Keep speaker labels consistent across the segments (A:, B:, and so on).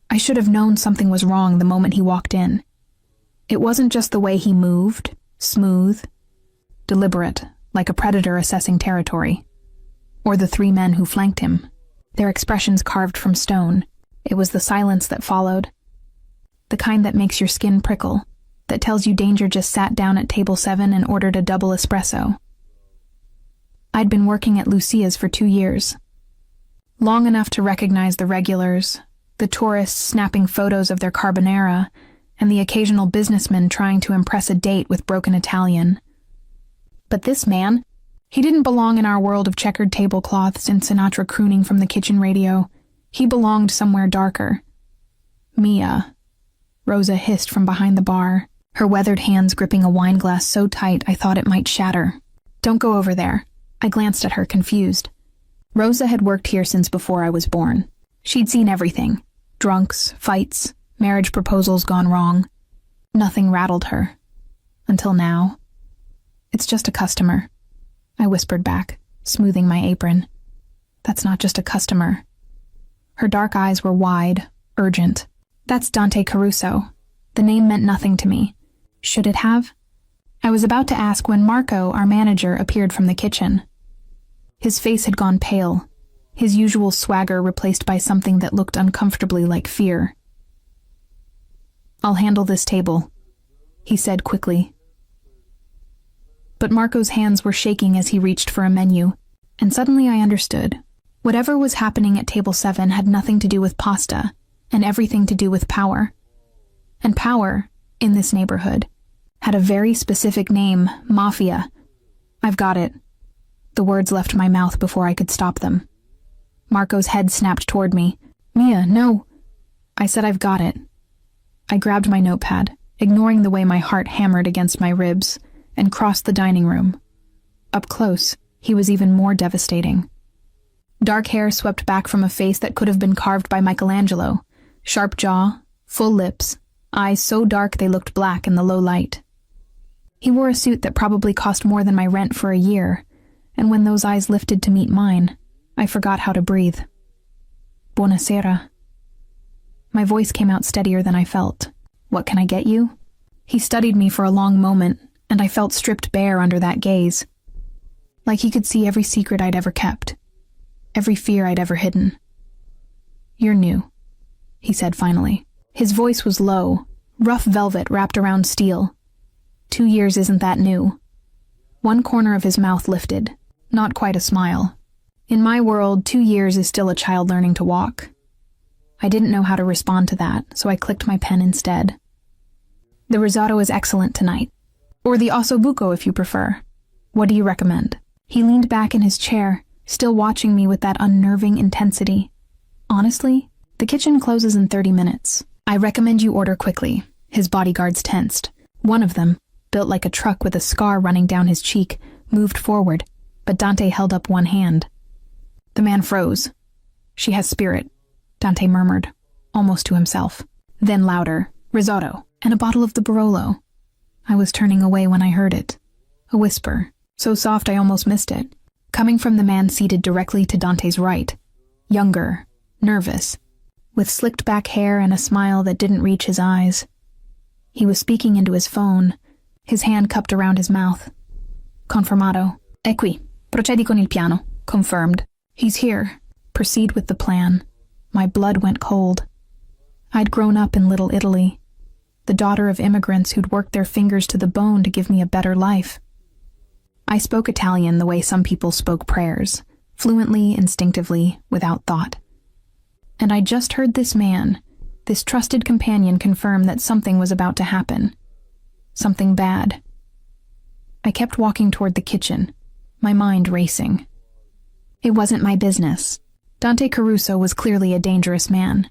A: I should have known something was wrong the moment he walked in. It wasn't just the way he moved, smooth, deliberate, like a predator assessing territory, or the three men who flanked him, their expressions carved from stone. It was the silence that followed, the kind that makes your skin prickle, that tells you danger just sat down at table 7 and ordered a double espresso. I'd been working at Lucia's for 2 years, long enough to recognize the regulars, the tourists snapping photos of their carbonara, and the occasional businessman trying to impress a date with broken Italian. But this man, he didn't belong in our world of checkered tablecloths and Sinatra crooning from the kitchen radio. He belonged somewhere darker. Mia, Rosa hissed from behind the bar, her weathered hands gripping a wine glass so tight I thought it might shatter. Don't go over there. I glanced at her, confused. Rosa had worked here since before I was born. She'd seen everything. Drunks, fights, marriage proposals gone wrong. Nothing rattled her. Until now. It's just a customer, I whispered back, smoothing my apron. That's not just a customer. Her dark eyes were wide, urgent. That's Dante Caruso. The name meant nothing to me. Should it have? I was about to ask when Marco, our manager, appeared from the kitchen. His face had gone pale, his usual swagger replaced by something that looked uncomfortably like fear. I'll handle this table, he said quickly. But Marco's hands were shaking as he reached for a menu, and suddenly I understood. Whatever was happening at table 7 had nothing to do with pasta, and everything to do with power. And power, in this neighborhood, had a very specific name, Mafia. I've got it. The words left my mouth before I could stop them. Marco's head snapped toward me. Mia, no. I said I've got it. I grabbed my notepad, ignoring the way my heart hammered against my ribs, and crossed the dining room. Up close, he was even more devastating. Dark hair swept back from a face that could have been carved by Michelangelo, sharp jaw, full lips, eyes so dark they looked black in the low light. He wore a suit that probably cost more than my rent for a year, and when those eyes lifted to meet mine, I forgot how to breathe. Buonasera. My voice came out steadier than I felt. What can I get you? He studied me for a long moment, and I felt stripped bare under that gaze. Like he could see every secret I'd ever kept, every fear I'd ever hidden. You're new, he said finally. His voice was low, rough velvet wrapped around steel. 2 years isn't that new. One corner of his mouth lifted, not quite a smile. In my world, 2 years is still a child learning to walk. I didn't know how to respond to that, so I clicked my pen instead. The risotto is excellent tonight. Or the ossobuco if you prefer. What do you recommend? He leaned back in his chair, still watching me with that unnerving intensity. Honestly, the kitchen closes in 30 minutes. I recommend you order quickly. His bodyguards tensed. One of them, built like a truck with a scar running down his cheek, moved forward, but Dante held up one hand. The man froze. She has spirit, Dante murmured, almost to himself. Then louder, risotto, and a bottle of the Barolo. I was turning away when I heard it. A whisper, so soft I almost missed it, coming from the man seated directly to Dante's right. Younger, nervous, with slicked back hair and a smile that didn't reach his eyes. He was speaking into his phone, his hand cupped around his mouth. Confermato. È qui. Procedi con il piano. Confirmed. He's here. Proceed with the plan. My blood went cold. I'd grown up in Little Italy, the daughter of immigrants who'd worked their fingers to the bone to give me a better life. I spoke Italian the way some people spoke prayers, fluently, instinctively, without thought. And I just heard this man, this trusted companion, confirm that something was about to happen. Something bad. I kept walking toward the kitchen, my mind racing. It wasn't my business. Dante Caruso was clearly a dangerous man,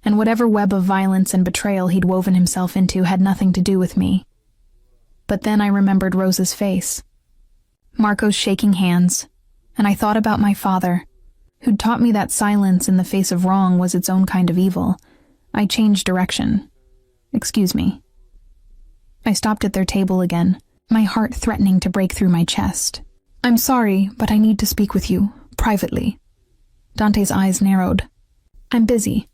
A: and whatever web of violence and betrayal he'd woven himself into had nothing to do with me. But then I remembered Rosa's face, Marco's shaking hands, and I thought about my father, who'd taught me that silence in the face of wrong was its own kind of evil. I changed direction. Excuse me. I stopped at their table again, my heart threatening to break through my chest. I'm sorry, but I need to speak with you, privately. Dante's eyes narrowed. I'm busy.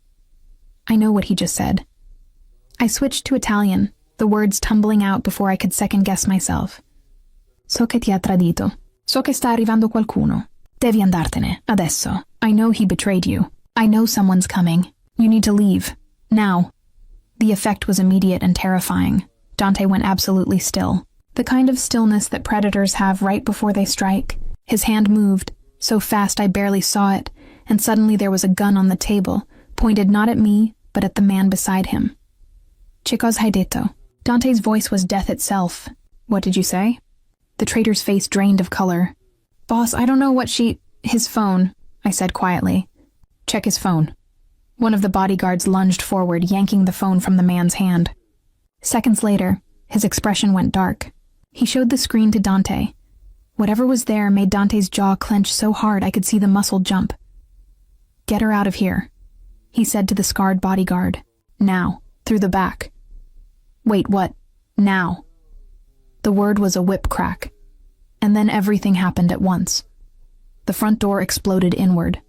A: I know what he just said. I switched to Italian, the words tumbling out before I could second-guess myself. So che ti ha tradito. So che sta arrivando qualcuno. Devi andartene, adesso. I know he betrayed you. I know someone's coming. You need to leave. Now. The effect was immediate and terrifying. Dante went absolutely still. The kind of stillness that predators have right before they strike. His hand moved, so fast I barely saw it, and suddenly there was a gun on the table, pointed not at me, but at the man beside him. Che cosa hai detto? Dante's voice was death itself. What did you say? The traitor's face drained of color. Boss, I don't know what His phone, I said quietly. Check his phone. One of the bodyguards lunged forward, yanking the phone from the man's hand. Seconds later, his expression went dark. He showed the screen to Dante. Whatever was there made Dante's jaw clench so hard I could see the muscle jump. Get her out of here, he said to the scarred bodyguard. Now, through the back. Wait, what? Now. The word was a whip crack. And then everything happened at once. The front door exploded inward.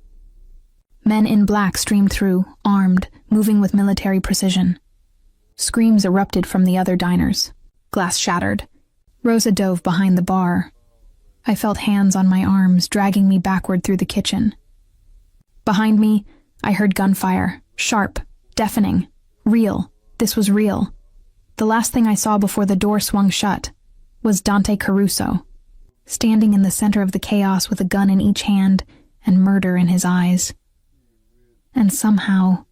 A: Men in black streamed through, armed, moving with military precision. Screams erupted from the other diners. Glass shattered. Rosa dove behind the bar. I felt hands on my arms, dragging me backward through the kitchen. Behind me, I heard gunfire, sharp, deafening, real. This was real. The last thing I saw before the door swung shut was Dante Caruso, standing in the center of the chaos with a gun in each hand and murder in his eyes. And somehow,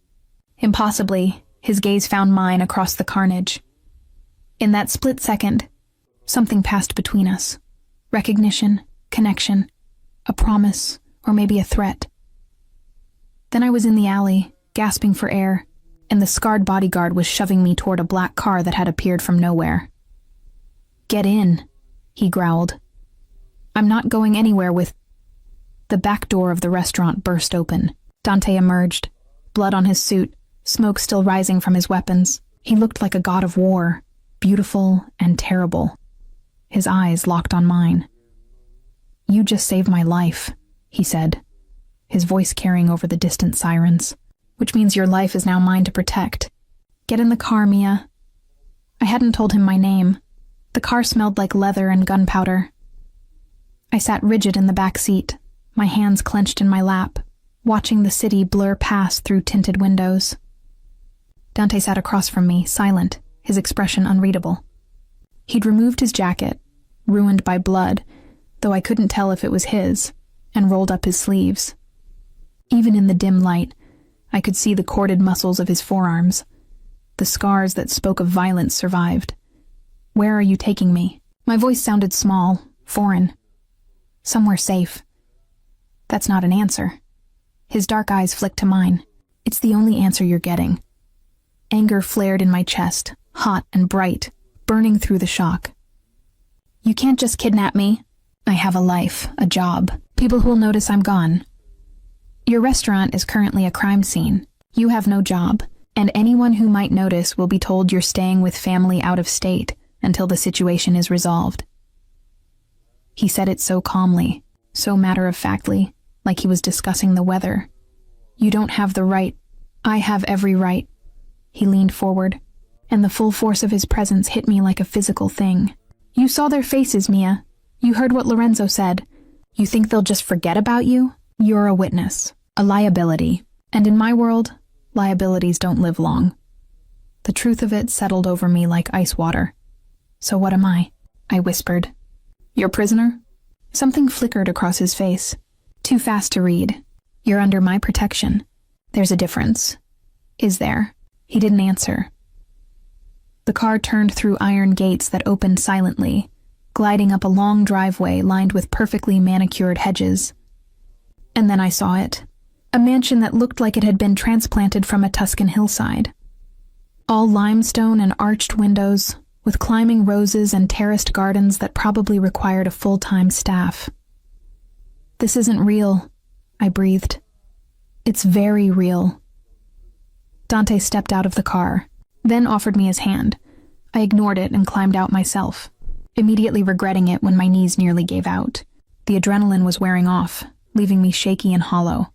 A: impossibly, his gaze found mine across the carnage. In that split second, something passed between us. Recognition, connection, a promise, or maybe a threat. Then I was in the alley, gasping for air, and the scarred bodyguard was shoving me toward a black car that had appeared from nowhere. Get in, he growled. I'm not going anywhere with... The back door of the restaurant burst open. Dante emerged, blood on his suit, smoke still rising from his weapons. He looked like a god of war, beautiful and terrible. His eyes locked on mine. You just saved my life, he said, his voice carrying over the distant sirens, which means your life is now mine to protect. Get in the car, Mia. I hadn't told him my name. The car smelled like leather and gunpowder. I sat rigid in the back seat, my hands clenched in my lap, watching the city blur past through tinted windows. Dante sat across from me, silent, his expression unreadable. He'd removed his jacket, ruined by blood, though I couldn't tell if it was his, and rolled up his sleeves. Even in the dim light, I could see the corded muscles of his forearms. The scars that spoke of violence survived. Where are you taking me? My voice sounded small, foreign. Somewhere safe. That's not an answer. His dark eyes flicked to mine. It's the only answer you're getting. Anger flared in my chest, hot and bright, burning through the shock. You can't just kidnap me. I have a life, a job, people who'll notice I'm gone. Your restaurant is currently a crime scene. You have no job, and anyone who might notice will be told you're staying with family out of state until the situation is resolved. He said it so calmly, so matter-of-factly, like he was discussing the weather. You don't have the right. I have every right. He leaned forward, and the full force of his presence hit me like a physical thing. You saw their faces, Mia. You heard what Lorenzo said. You think they'll just forget about you? You're a witness, a liability. And in my world, liabilities don't live long. The truth of it settled over me like ice water. So what am I? I whispered. Your prisoner? Something flickered across his face. Too fast to read. You're under my protection. There's a difference. Is there? He didn't answer. The car turned through iron gates that opened silently, gliding up a long driveway lined with perfectly manicured hedges. And then I saw it. A mansion that looked like it had been transplanted from a Tuscan hillside. All limestone and arched windows, with climbing roses and terraced gardens that probably required a full-time staff. This isn't real, I breathed. It's very real. Dante stepped out of the car, then offered me his hand. I ignored it and climbed out myself, immediately regretting it when my knees nearly gave out. The adrenaline was wearing off, leaving me shaky and hollow.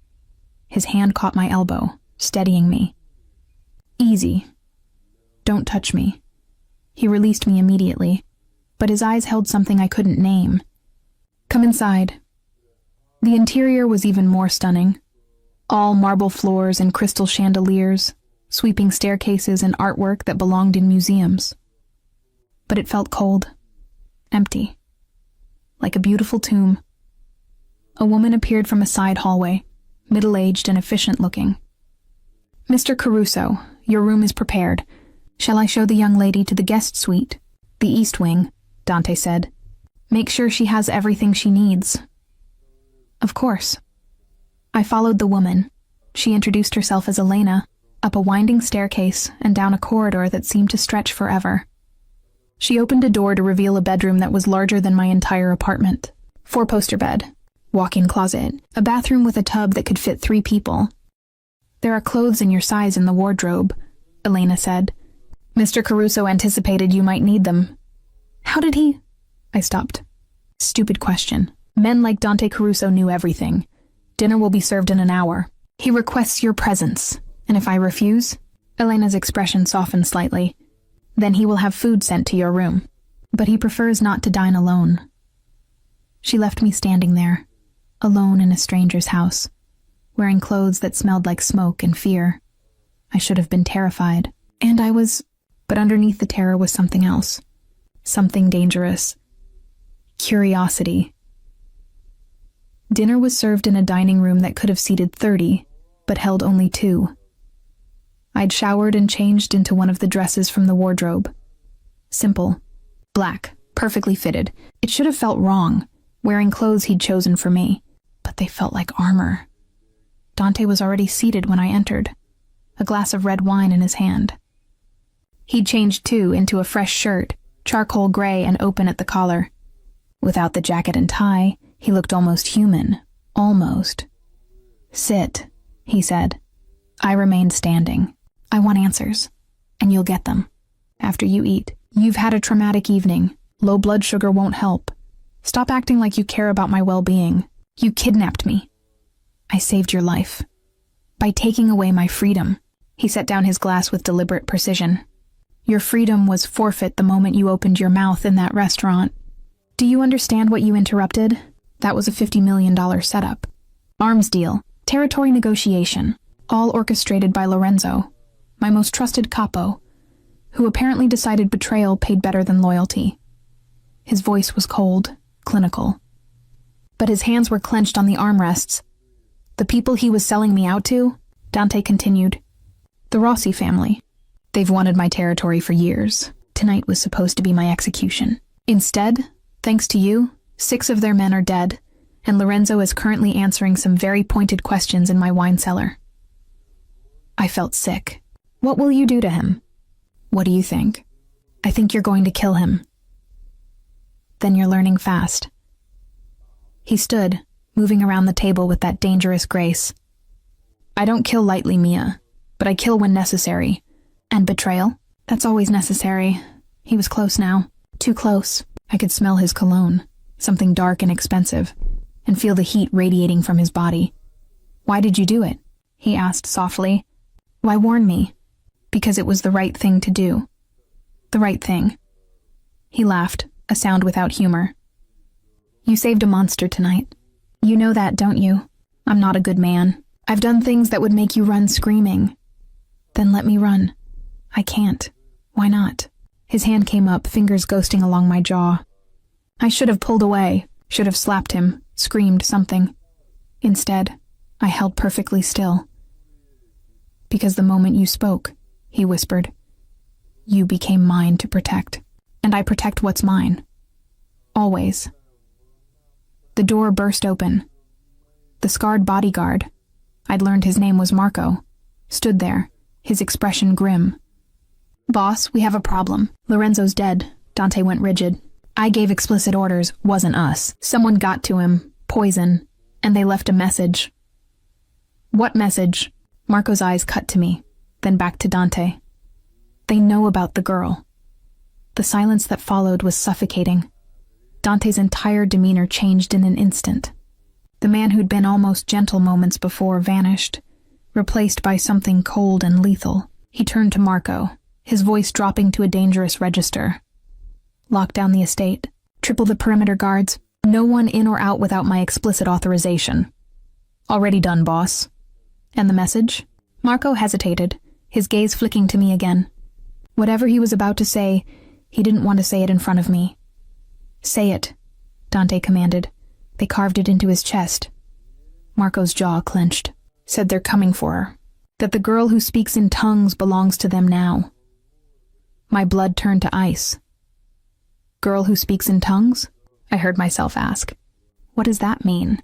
A: His hand caught my elbow, steadying me. Easy. Don't touch me. He released me immediately, but his eyes held something I couldn't name. Come inside. The interior was even more stunning. All marble floors and crystal chandeliers, sweeping staircases and artwork that belonged in museums. But it felt cold, empty, like a beautiful tomb. A woman appeared from a side hallway, middle-aged and efficient-looking. Mr. Caruso, your room is prepared. Shall I show the young lady to the guest suite? The East Wing, Dante said. Make sure she has everything she needs. Of course. I followed the woman. She introduced herself as Elena, up a winding staircase and down a corridor that seemed to stretch forever. She opened a door to reveal a bedroom that was larger than my entire apartment. 4-poster bed, walk-in closet, a bathroom with a tub that could fit 3 people. There are clothes in your size in the wardrobe, Elena said. Mr. Caruso anticipated you might need them. How did he? I stopped. Stupid question. Men like Dante Caruso knew everything. Dinner will be served in an hour. He requests your presence, and if I refuse? Elena's expression softened slightly. Then he will have food sent to your room. But he prefers not to dine alone. She left me standing there, alone in a stranger's house, wearing clothes that smelled like smoke and fear. I should have been terrified, and I was, but underneath the terror was something else. Something dangerous. Curiosity. Dinner was served in a dining room that could have seated 30, but held only 2. I'd showered and changed into one of the dresses from the wardrobe. Simple. Black. Perfectly fitted. It should have felt wrong, wearing clothes he'd chosen for me, but they felt like armor. Dante was already seated when I entered, a glass of red wine in his hand. He'd changed too into a fresh shirt, charcoal gray and open at the collar. Without the jacket and tie, he looked almost human. Almost. Sit, he said. I remained standing. I want answers, and you'll get them. After you eat. You've had a traumatic evening. Low blood sugar won't help. Stop acting like you care about my well-being. You kidnapped me. I saved your life. By taking away my freedom. He set down his glass with deliberate precision. Your freedom was forfeit the moment you opened your mouth in that restaurant. Do you understand what you interrupted? That was a $50 million setup. Arms deal. Territory negotiation. All orchestrated by Lorenzo, my most trusted capo, who apparently decided betrayal paid better than loyalty. His voice was cold, clinical. But his hands were clenched on the armrests. The people he was selling me out to, Dante continued. The Rossi family. They've wanted my territory for years. Tonight was supposed to be my execution. Instead, thanks to you, 6 of their men are dead, and Lorenzo is currently answering some very pointed questions in my wine cellar. I felt sick. What will you do to him? What do you think? I think you're going to kill him. Then you're learning fast. He stood, moving around the table with that dangerous grace. I don't kill lightly, Mia, but I kill when necessary. And betrayal? That's always necessary. He was close now. Too close. I could smell his cologne, something dark and expensive, and feel the heat radiating from his body. Why did you do it? He asked softly. Why warn me? Because it was the right thing to do. The right thing. He laughed, a sound without humor. You saved a monster tonight. You know that, don't you? I'm not a good man. I've done things that would make you run screaming. Then let me run. I can't. Why not? His hand came up, fingers ghosting along my jaw. I should have pulled away, should have slapped him, screamed something. Instead, I held perfectly still. Because the moment you spoke, he whispered, you became mine to protect, and I protect what's mine. Always. The door burst open. The scarred bodyguard, I'd learned his name was Marco, stood there, his expression grim. Boss, we have a problem. Lorenzo's dead. Dante went rigid. I gave explicit orders, wasn't us. Someone got to him, poison, and they left a message. What message? Marco's eyes cut to me, then back to Dante. They know about the girl. The silence that followed was suffocating. Dante's entire demeanor changed in an instant. The man who'd been almost gentle moments before vanished, replaced by something cold and lethal. He turned to Marco, his voice dropping to a dangerous register. Lock down the estate. Triple the perimeter guards. No one in or out without my explicit authorization. Already done, boss. And the message? Marco hesitated, his gaze flicking to me again. Whatever he was about to say, he didn't want to say it in front of me. Say it, Dante commanded. They carved it into his chest. Marco's jaw clenched. Said they're coming for her. That the girl who speaks in tongues belongs to them now. My blood turned to ice. Girl who speaks in tongues? I heard myself ask. What does that mean?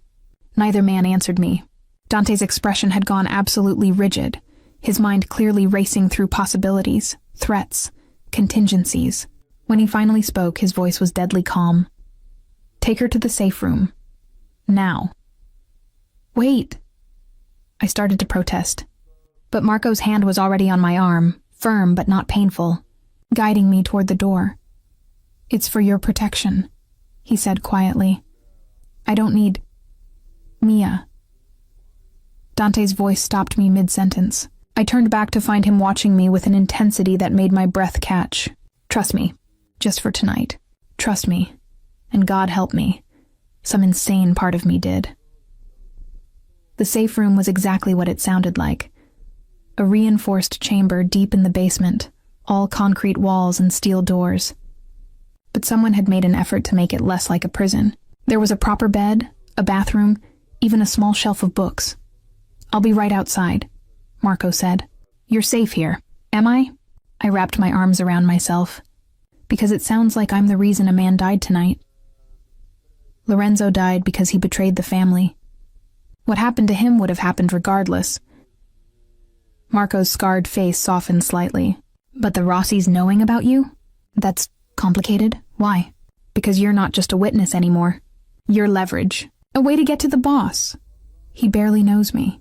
A: Neither man answered me. Dante's expression had gone absolutely rigid, his mind clearly racing through possibilities, threats, contingencies. When he finally spoke, his voice was deadly calm. Take her to the safe room. Now. Wait. I started to protest. But Marco's hand was already on my arm, firm but not painful, guiding me toward the door. It's for your protection, he said quietly. I don't need... Mia. Dante's voice stopped me mid-sentence. I turned back to find him watching me with an intensity that made my breath catch. Trust me. Just for tonight. Trust me. And God help me. Some insane part of me did. The safe room was exactly what it sounded like. A reinforced chamber deep in the basement, all concrete walls and steel doors. But someone had made an effort to make it less like a prison. There was a proper bed, a bathroom, even a small shelf of books. I'll be right outside, Marco said. You're safe here, am I? I wrapped my arms around myself. Because it sounds like I'm the reason a man died tonight. Lorenzo died because he betrayed the family. What happened to him would have happened regardless. Marco's scarred face softened slightly. But the Rossis knowing about you? That's complicated. Why? Because you're not just a witness anymore. You're leverage. A way to get to the boss. He barely knows me.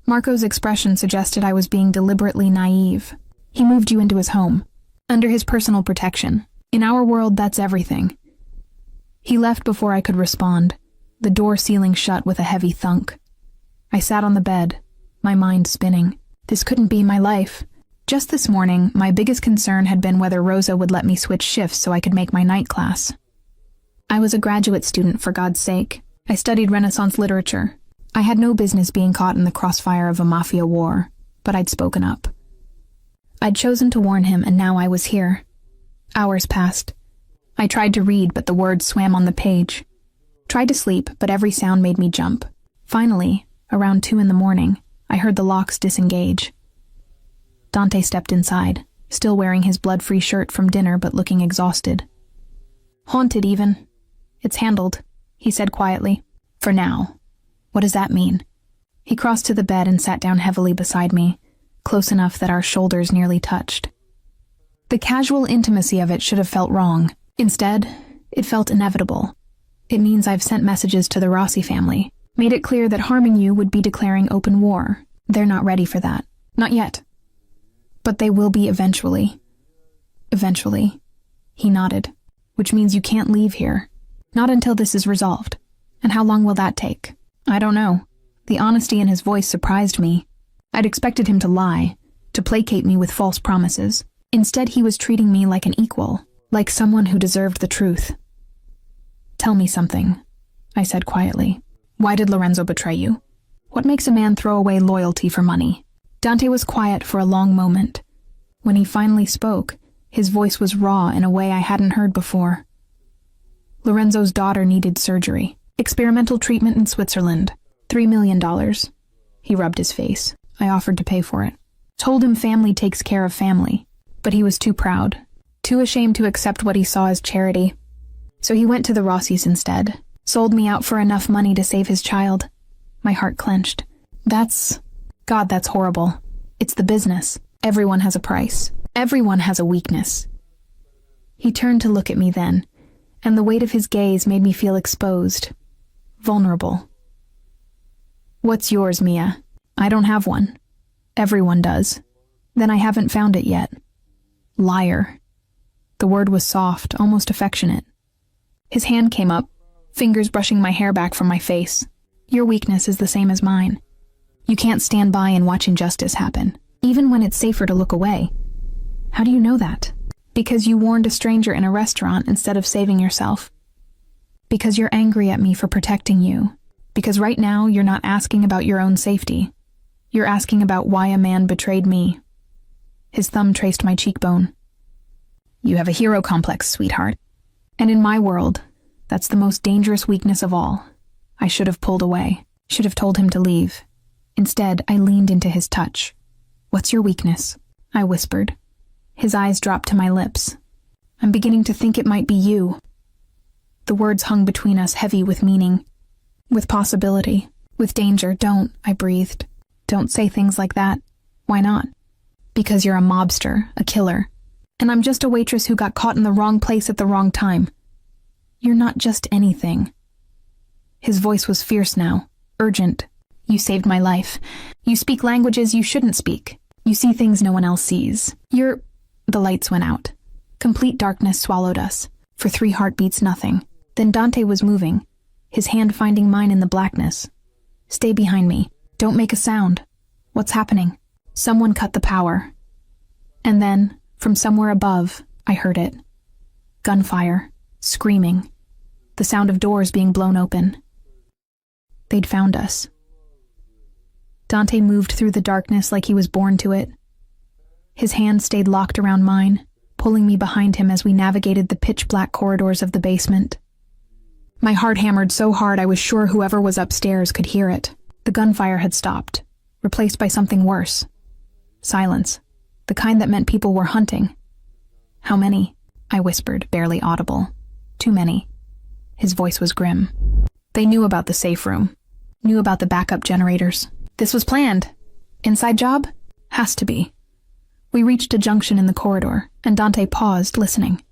A: Marco's expression suggested I was being deliberately naive. He moved you into his home, under his personal protection. In our world, that's everything. He left before I could respond, the door sealing shut with a heavy thunk. I sat on the bed, my mind spinning. This couldn't be my life. Just this morning, my biggest concern had been whether Rosa would let me switch shifts so I could make my night class. I was a graduate student, for God's sake. I studied Renaissance literature. I had no business being caught in the crossfire of a Mafia war, but I'd spoken up. I'd chosen to warn him, and now I was here. Hours passed. I tried to read, but the words swam on the page. Tried to sleep, but every sound made me jump. Finally, around 2 a.m, I heard the locks disengage. Dante stepped inside, still wearing his blood-free shirt from dinner but looking exhausted. Haunted, even. It's handled, he said quietly. For now. What does that mean? He crossed to the bed and sat down heavily beside me, close enough that our shoulders nearly touched. The casual intimacy of it should have felt wrong. Instead, it felt inevitable. It means I've sent messages to the Rossi family, made it clear that harming you would be declaring open war. They're not ready for that. Not yet. But they will be eventually. Eventually. He nodded. Which means you can't leave here. Not until this is resolved. And how long will that take? I don't know. The honesty in his voice surprised me. I'd expected him to lie, to placate me with false promises. Instead, he was treating me like an equal, like someone who deserved the truth. Tell me something, I said quietly. Why did Lorenzo betray you? What makes a man throw away loyalty for money? Dante was quiet for a long moment. When he finally spoke, his voice was raw in a way I hadn't heard before. Lorenzo's daughter needed surgery. Experimental treatment in Switzerland. $3 million. He rubbed his face. I offered to pay for it. Told him family takes care of family. But he was too proud. Too ashamed to accept what he saw as charity. So he went to the Rossis instead. Sold me out for enough money to save his child. My heart clenched. God, that's horrible. It's the business. Everyone has a price. Everyone has a weakness. He turned to look at me then, and the weight of his gaze made me feel exposed. Vulnerable. What's yours, Mia? I don't have one. Everyone does. Then I haven't found it yet. Liar. The word was soft, almost affectionate. His hand came up, fingers brushing my hair back from my face. Your weakness is the same as mine. You can't stand by and watch injustice happen. even when it's safer to look away. How do you know that? Because you warned a stranger in a restaurant instead of saving yourself. Because you're angry at me for protecting you. Because right now you're not asking about your own safety. You're asking about why a man betrayed me. His thumb traced my cheekbone. You have a hero complex, sweetheart. And in my world, that's the most dangerous weakness of all. I should have pulled away. Should have told him to leave. Instead, I leaned into his touch. What's your weakness? I whispered. His eyes dropped to my lips. I'm beginning to think it might be you. The words hung between us, heavy with meaning, with possibility, with danger. Don't, I breathed. Don't say things like that. Why not? Because you're a mobster, a killer. And I'm just a waitress who got caught in the wrong place at the wrong time. You're not just anything. His voice was fierce now, urgent. You saved my life. You speak languages you shouldn't speak. You see things no one else sees. The lights went out. Complete darkness swallowed us. For 3 heartbeats, nothing. Then Dante was moving, his hand finding mine in the blackness. Stay behind me. Don't make a sound. What's happening? Someone cut the power. And then, from somewhere above, I heard it. Gunfire. Screaming. The sound of doors being blown open. They'd found us. Dante moved through the darkness like he was born to it. His hand stayed locked around mine, pulling me behind him as we navigated the pitch-black corridors of the basement. My heart hammered so hard I was sure whoever was upstairs could hear it. The gunfire had stopped, replaced by something worse. Silence, the kind that meant people were hunting. How many? I whispered, barely audible. Too many. His voice was grim. They knew about the safe room, knew about the backup generators. This was planned. Inside job? Has to be. We reached a junction in the corridor, and Dante paused, listening.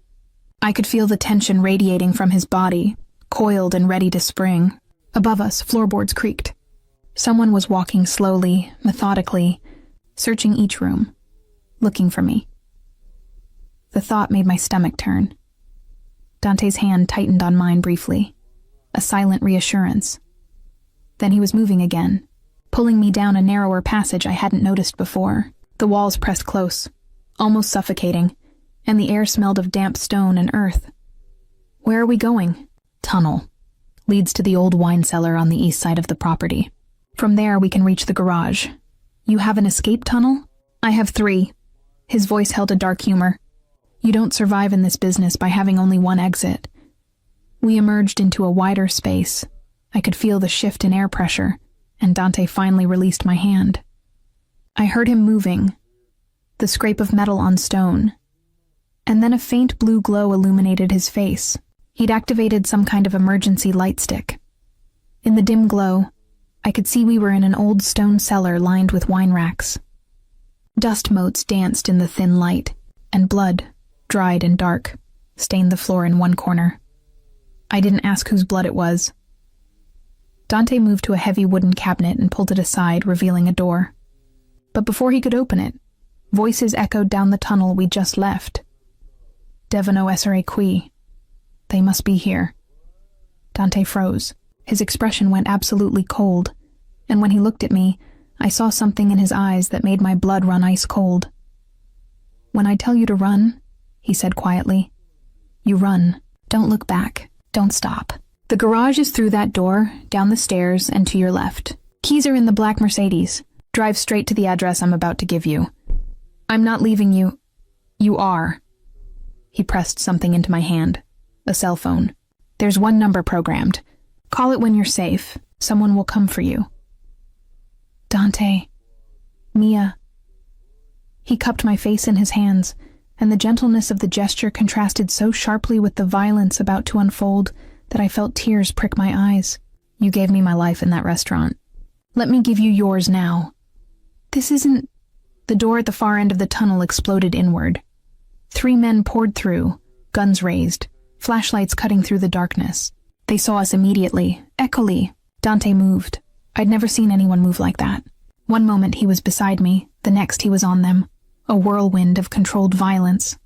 A: I could feel the tension radiating from his body, coiled and ready to spring. Above us, floorboards creaked. Someone was walking slowly, methodically, searching each room, looking for me. The thought made my stomach turn. Dante's hand tightened on mine briefly, a silent reassurance. Then he was moving again, pulling me down a narrower passage I hadn't noticed before. The walls pressed close, almost suffocating, and the air smelled of damp stone and earth. Where are we going? Tunnel. Leads to the old wine cellar on the east side of the property. From there we can reach the garage. You have an escape tunnel? I have 3. His voice held a dark humor. You don't survive in this business by having only one exit. We emerged into a wider space. I could feel the shift in air pressure, and Dante finally released my hand. I heard him moving, the scrape of metal on stone, and then a faint blue glow illuminated his face. He'd activated some kind of emergency light stick. In the dim glow, I could see we were in an old stone cellar lined with wine racks. Dust motes danced in the thin light, and blood, dried and dark, stained the floor in one corner. I didn't ask whose blood it was. Dante moved to a heavy wooden cabinet and pulled it aside, revealing a door. But before he could open it, voices echoed down the tunnel we just left. Devono essere qui. They must be here. Dante froze. His expression went absolutely cold, and when he looked at me, I saw something in his eyes that made my blood run ice cold. When I tell you to run, he said quietly, you run. Don't look back. Don't stop. The garage is through that door, down the stairs, and to your left. Keys are in the black Mercedes. Drive straight to the address I'm about to give you. I'm not leaving you. You are. He pressed something into my hand. A cell phone. There's one number programmed. Call it when you're safe. Someone will come for you. Dante. Mia. He cupped my face in his hands, and the gentleness of the gesture contrasted so sharply with the violence about to unfold that I felt tears prick my eyes. You gave me my life in that restaurant. Let me give you yours now. This isn't... The door at the far end of the tunnel exploded inward. 3 men poured through, guns raised, flashlights cutting through the darkness. They saw us immediately. Echoely. Dante moved. I'd never seen anyone move like that. One moment he was beside me, the next he was on them. A whirlwind of controlled violence.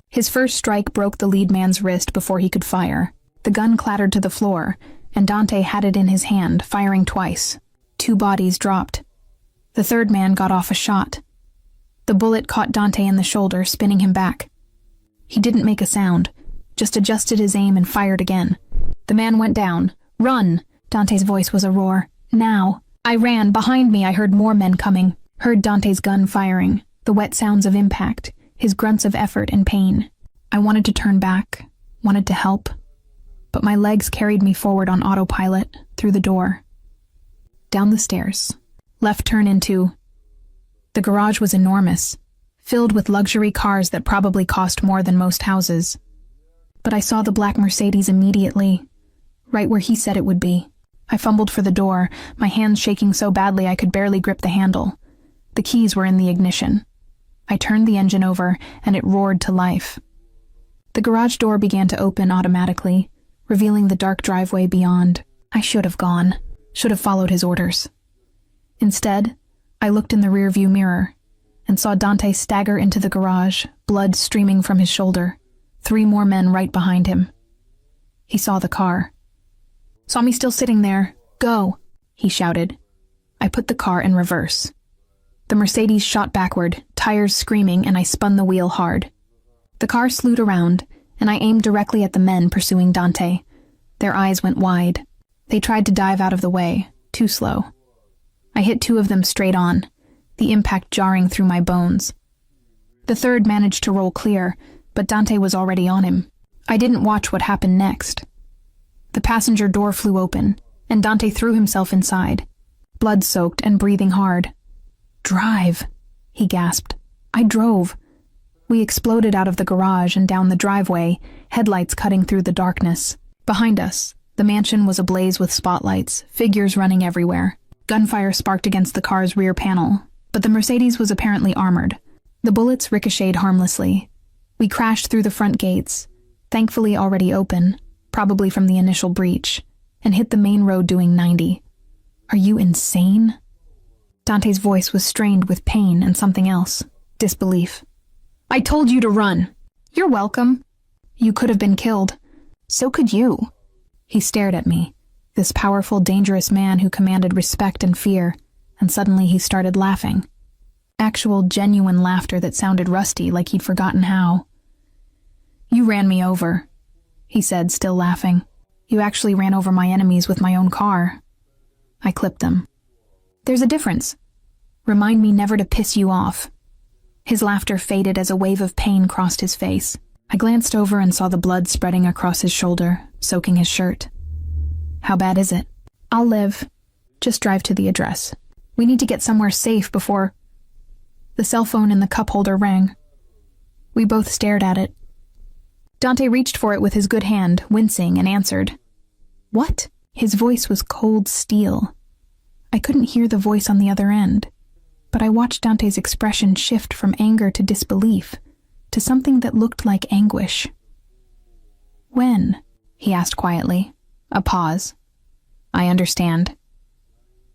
A: His first strike broke the lead man's wrist before he could fire. The gun clattered to the floor, and Dante had it in his hand, firing twice. 2 bodies dropped. The third man got off a shot, The bullet caught Dante in the shoulder, spinning him back. He didn't make a sound, just adjusted his aim and fired again. The man went down. "Run!" Dante's voice was a roar. "Now!" I ran. Behind me I heard more men coming, heard Dante's gun firing, the wet sounds of impact, his grunts of effort and pain. I wanted to turn back, wanted to help, but my legs carried me forward on autopilot, through the door. Down the stairs. Left turn into... The garage was enormous, filled with luxury cars that probably cost more than most houses. But I saw the black Mercedes immediately, right where he said it would be. I fumbled for the door, my hands shaking so badly I could barely grip the handle. The keys were in the ignition. I turned the engine over, and it roared to life. The garage door began to open automatically, revealing the dark driveway beyond. I should have gone, should have followed his orders. Instead, I looked in the rearview mirror and saw Dante stagger into the garage, blood streaming from his shoulder, 3 more men right behind him. He saw the car. "Saw me still sitting there. Go," he shouted. I put the car in reverse. The Mercedes shot backward, tires screaming, and I spun the wheel hard. The car slewed around, and I aimed directly at the men pursuing Dante. Their eyes went wide. They tried to dive out of the way, too slow. I hit 2 of them straight on, the impact jarring through my bones. The third managed to roll clear, but Dante was already on him. I didn't watch what happened next. The passenger door flew open, and Dante threw himself inside, blood-soaked and breathing hard. "Drive," he gasped. I drove. We exploded out of the garage and down the driveway, headlights cutting through the darkness. Behind us, the mansion was ablaze with spotlights, figures running everywhere. Gunfire sparked against the car's rear panel, but the Mercedes was apparently armored. The bullets ricocheted harmlessly. We crashed through the front gates, thankfully already open, probably from the initial breach, and hit the main road doing 90. "Are you insane?" Dante's voice was strained with pain and something else, disbelief. "I told you to run." "You're welcome. You could have been killed. So could you." He stared at me, this powerful, dangerous man who commanded respect and fear, and suddenly he started laughing. Actual, genuine laughter that sounded rusty, like he'd forgotten how. "You ran me over," he said, still laughing. "You actually ran over my enemies with my own car." I clipped them. "There's a difference. Remind me never to piss you off." His laughter faded as a wave of pain crossed his face. I glanced over and saw the blood spreading across his shoulder, soaking his shirt. "How bad is it?" "I'll live. Just drive to the address. We need to get somewhere safe before..." The cell phone in the cup holder rang. We both stared at it. Dante reached for it with his good hand, wincing, and answered. "What?" His voice was cold steel. I couldn't hear the voice on the other end, but I watched Dante's expression shift from anger to disbelief, to something that looked like anguish. "When?" he asked quietly. A pause. "I understand."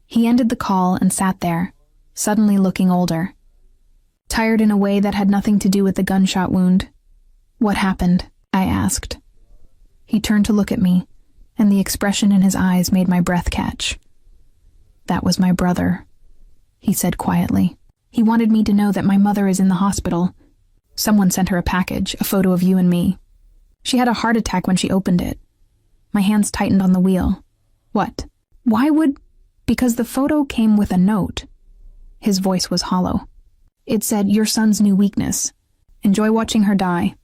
A: He ended the call and sat there, suddenly looking older. Tired in a way that had nothing to do with the gunshot wound. "What happened?" I asked. He turned to look at me, and the expression in his eyes made my breath catch. "That was my brother," he said quietly. "He wanted me to know that my mother is in the hospital. Someone sent her a package, a photo of you and me. She had a heart attack when she opened it." My hands tightened on the wheel. "What? Why would..." "Because the photo came with a note." His voice was hollow. It said, "Your son's new weakness. Enjoy watching her die."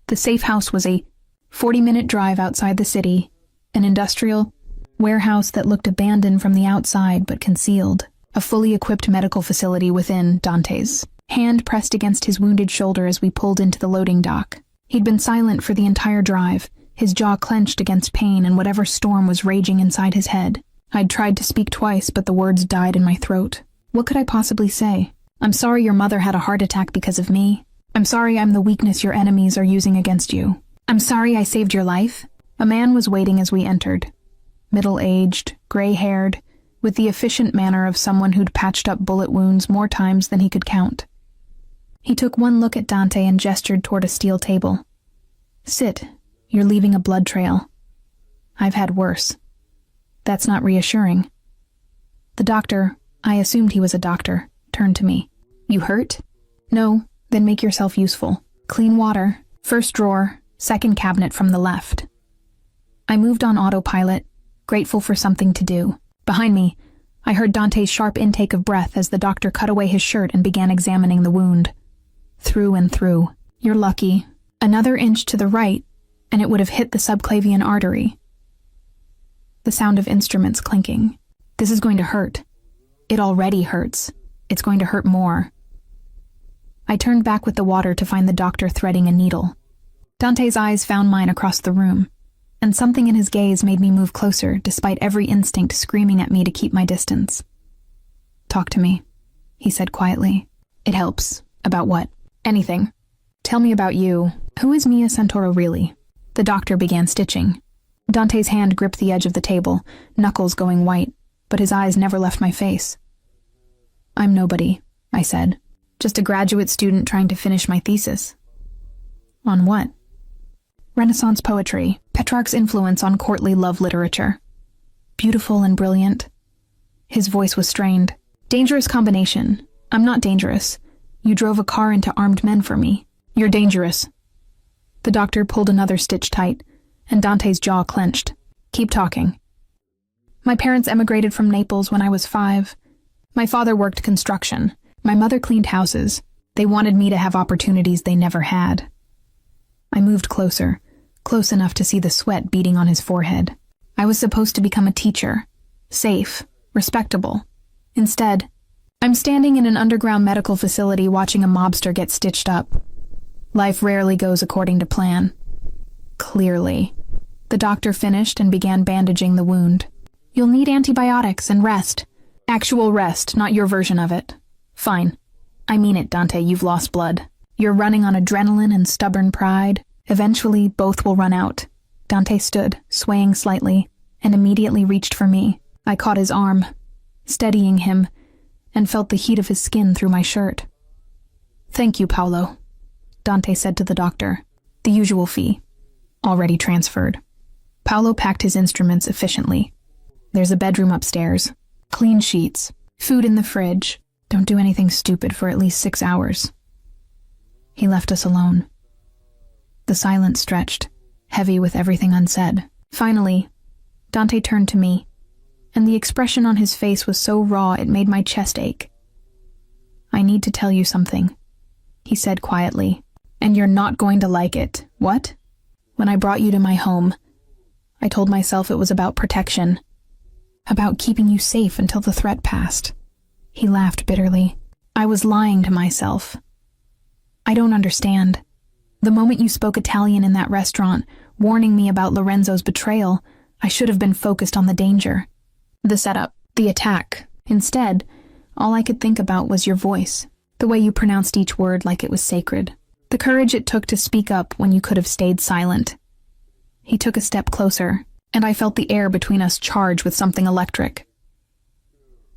A: The safe house was a 40-minute drive outside the city, an industrial warehouse that looked abandoned from the outside but concealed, a fully equipped medical facility within. Dante's hand pressed against his wounded shoulder as we pulled into the loading dock. He'd been silent for the entire drive, his jaw clenched against pain and whatever storm was raging inside his head. I'd tried to speak twice, but the words died in my throat. What could I possibly say? "I'm sorry your mother had a heart attack because of me. I'm sorry I'm the weakness your enemies are using against you. I'm sorry I saved your life." A man was waiting as we entered. Middle-aged, gray-haired, with the efficient manner of someone who'd patched up bullet wounds more times than he could count. He took one look at Dante and gestured toward a steel table. "Sit. You're leaving a blood trail." "I've had worse." "That's not reassuring." The doctor, I assumed he was a doctor, turned to me. "You hurt?" No, then make yourself useful. Clean water, first drawer, second cabinet from the left. I moved on autopilot, grateful for something to do. Behind me, I heard Dante's sharp intake of breath as the doctor cut away his shirt and began examining the wound. Through and through. You're lucky. Another inch to the right, and it would have hit the subclavian artery. The sound of instruments clinking. This is going to hurt. It already hurts. It's going to hurt more. I turned back with the water to find the doctor threading a needle. Dante's eyes found mine across the room, and something in his gaze made me move closer despite every instinct screaming at me to keep my distance. Talk to me, he said quietly. It helps. About what? Anything. Tell me about you. Who is Mia Santoro really? The doctor began stitching. Dante's hand gripped the edge of the table, knuckles going white, but his eyes never left my face. I'm nobody, I said. Just a graduate student trying to finish my thesis. On what? Renaissance poetry, Petrarch's influence on courtly love literature. Beautiful and brilliant. His voice was strained. Dangerous combination. I'm not dangerous. You drove a car into armed men for me. You're dangerous. The doctor pulled another stitch tight, and Dante's jaw clenched. Keep talking. My parents emigrated from Naples when I was 5. My father worked construction. My mother cleaned houses. They wanted me to have opportunities they never had. I moved closer, close enough to see the sweat beading on his forehead. I was supposed to become a teacher. Safe, respectable. Instead, I'm standing in an underground medical facility watching a mobster get stitched up. Life rarely goes according to plan. Clearly. The doctor finished and began bandaging the wound. You'll need antibiotics and rest. Actual rest, not your version of it. Fine. I mean it, Dante, you've lost blood. You're running on adrenaline and stubborn pride. Eventually, both will run out. Dante stood, swaying slightly, and immediately reached for me. I caught his arm, steadying him, and felt the heat of his skin through my shirt. Thank you, Paolo, Dante said to the doctor. The usual fee. Already transferred. Paolo packed his instruments efficiently. There's a bedroom upstairs. Clean sheets. Food in the fridge. Don't do anything stupid for at least 6 hours. He left us alone. The silence stretched, heavy with everything unsaid. Finally, Dante turned to me, and the expression on his face was so raw it made my chest ache. I need to tell you something, he said quietly, and you're not going to like it. What? When I brought you to my home, I told myself it was about protection, about keeping you safe until the threat passed. He laughed bitterly. I was lying to myself. I don't understand. The moment you spoke Italian in that restaurant, warning me about Lorenzo's betrayal, I should have been focused on the danger. The setup, the attack. Instead, all I could think about was your voice, the way you pronounced each word like it was sacred, the courage it took to speak up when you could have stayed silent. He took a step closer, and I felt the air between us charge with something electric.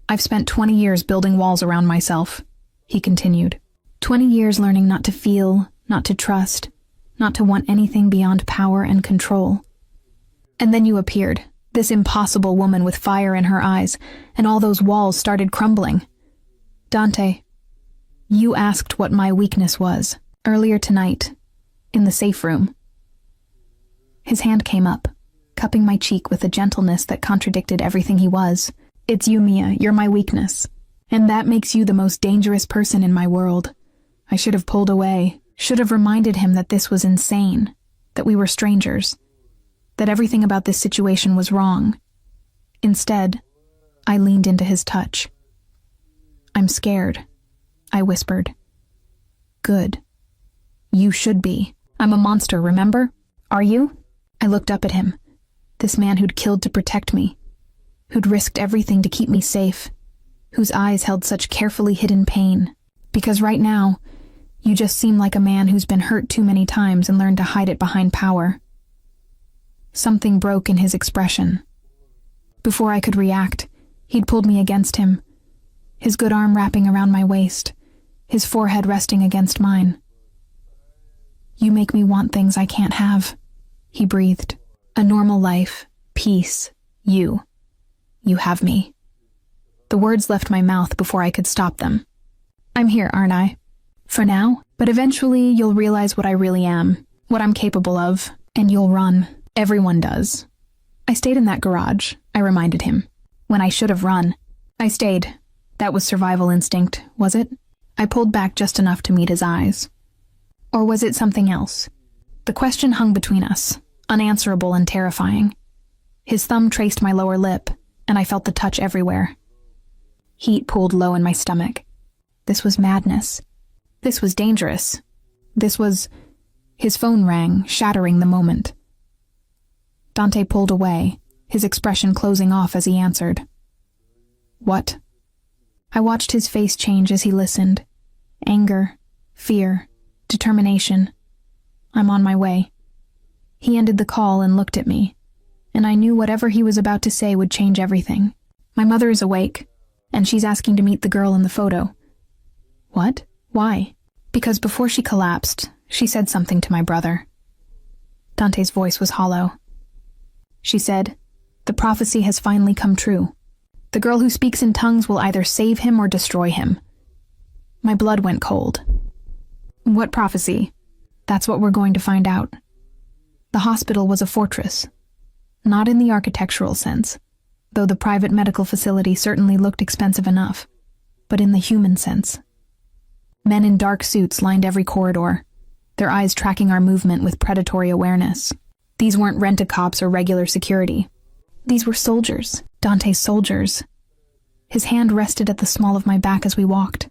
A: I've spent 20 years building walls around myself, he continued. 20 years learning not to feel, not to trust, not to want anything beyond power and control. And then you appeared, this impossible woman with fire in her eyes, and all those walls started crumbling. Dante, you asked what my weakness was, earlier tonight, in the safe room. His hand came up, cupping my cheek with a gentleness that contradicted everything he was. It's you, Mia, you're my weakness. And that makes you the most dangerous person in my world. I should have pulled away, should have reminded him that this was insane, that we were strangers, that everything about this situation was wrong. Instead, I leaned into his touch. I'm scared, I whispered. Good. You should be. I'm a monster, remember? Are you? I looked up at him, this man who'd killed to protect me, who'd risked everything to keep me safe, whose eyes held such carefully hidden pain. Because right now, you just seem like a man who's been hurt too many times and learned to hide it behind power. Something broke in his expression. Before I could react, he'd pulled me against him, his good arm wrapping around my waist, his forehead resting against mine. You make me want things I can't have, he breathed. A normal life, peace, you. You have me. The words left my mouth before I could stop them. I'm here, aren't I? For now, but eventually you'll realize what I really am, what I'm capable of, and you'll run. Everyone does. I stayed in that garage, I reminded him. When I should have run. I stayed. That was survival instinct, was it? I pulled back just enough to meet his eyes. Or was it something else? The question hung between us, unanswerable and terrifying. His thumb traced my lower lip, and I felt the touch everywhere. Heat pooled low in my stomach. This was madness. This was dangerous. This was... His phone rang, shattering the moment. Dante pulled away, his expression closing off as he answered. What? I watched his face change as he listened. Anger, fear, determination. I'm on my way. He ended the call and looked at me, and I knew whatever he was about to say would change everything. My mother is awake, and she's asking to meet the girl in the photo. What? Why? Because before she collapsed, she said something to my brother. Dante's voice was hollow. She said, "The prophecy has finally come true. The girl who speaks in tongues will either save him or destroy him." My blood went cold. What prophecy? That's what we're going to find out. The hospital was a fortress. Not in the architectural sense, though the private medical facility certainly looked expensive enough, but in the human sense. Men in dark suits lined every corridor, their eyes tracking our movement with predatory awareness. These weren't rent-a-cops or regular security. These were soldiers, Dante's soldiers. His hand rested at the small of my back as we walked,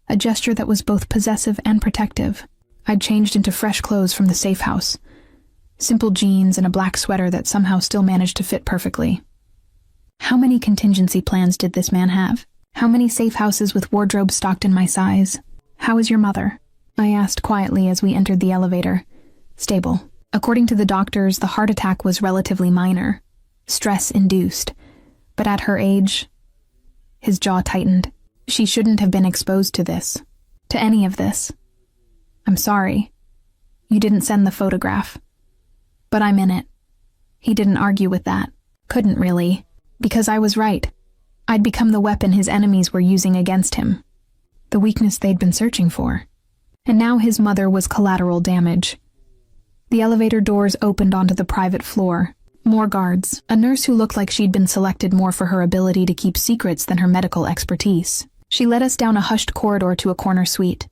A: a gesture that was both possessive and protective. I'd changed into fresh clothes from the safe house, simple jeans and a black sweater that somehow still managed to fit perfectly. How many contingency plans did this man have? How many safe houses with wardrobes stocked in my size? "How is your mother?" I asked quietly as we entered the elevator. "Stable. According to the doctors, the heart attack was relatively minor, stress-induced, but at her age..." His jaw tightened. "She shouldn't have been exposed to this. To any of this. I'm sorry. You didn't send the photograph. But I'm in it." He didn't argue with that. Couldn't really. Because I was right. I'd become the weapon his enemies were using against him. The weakness they'd been searching for. And now his mother was collateral damage. The elevator doors opened onto the private floor. More guards, a nurse who looked like she'd been selected more for her ability to keep secrets than her medical expertise. She led us down a hushed corridor to a corner suite.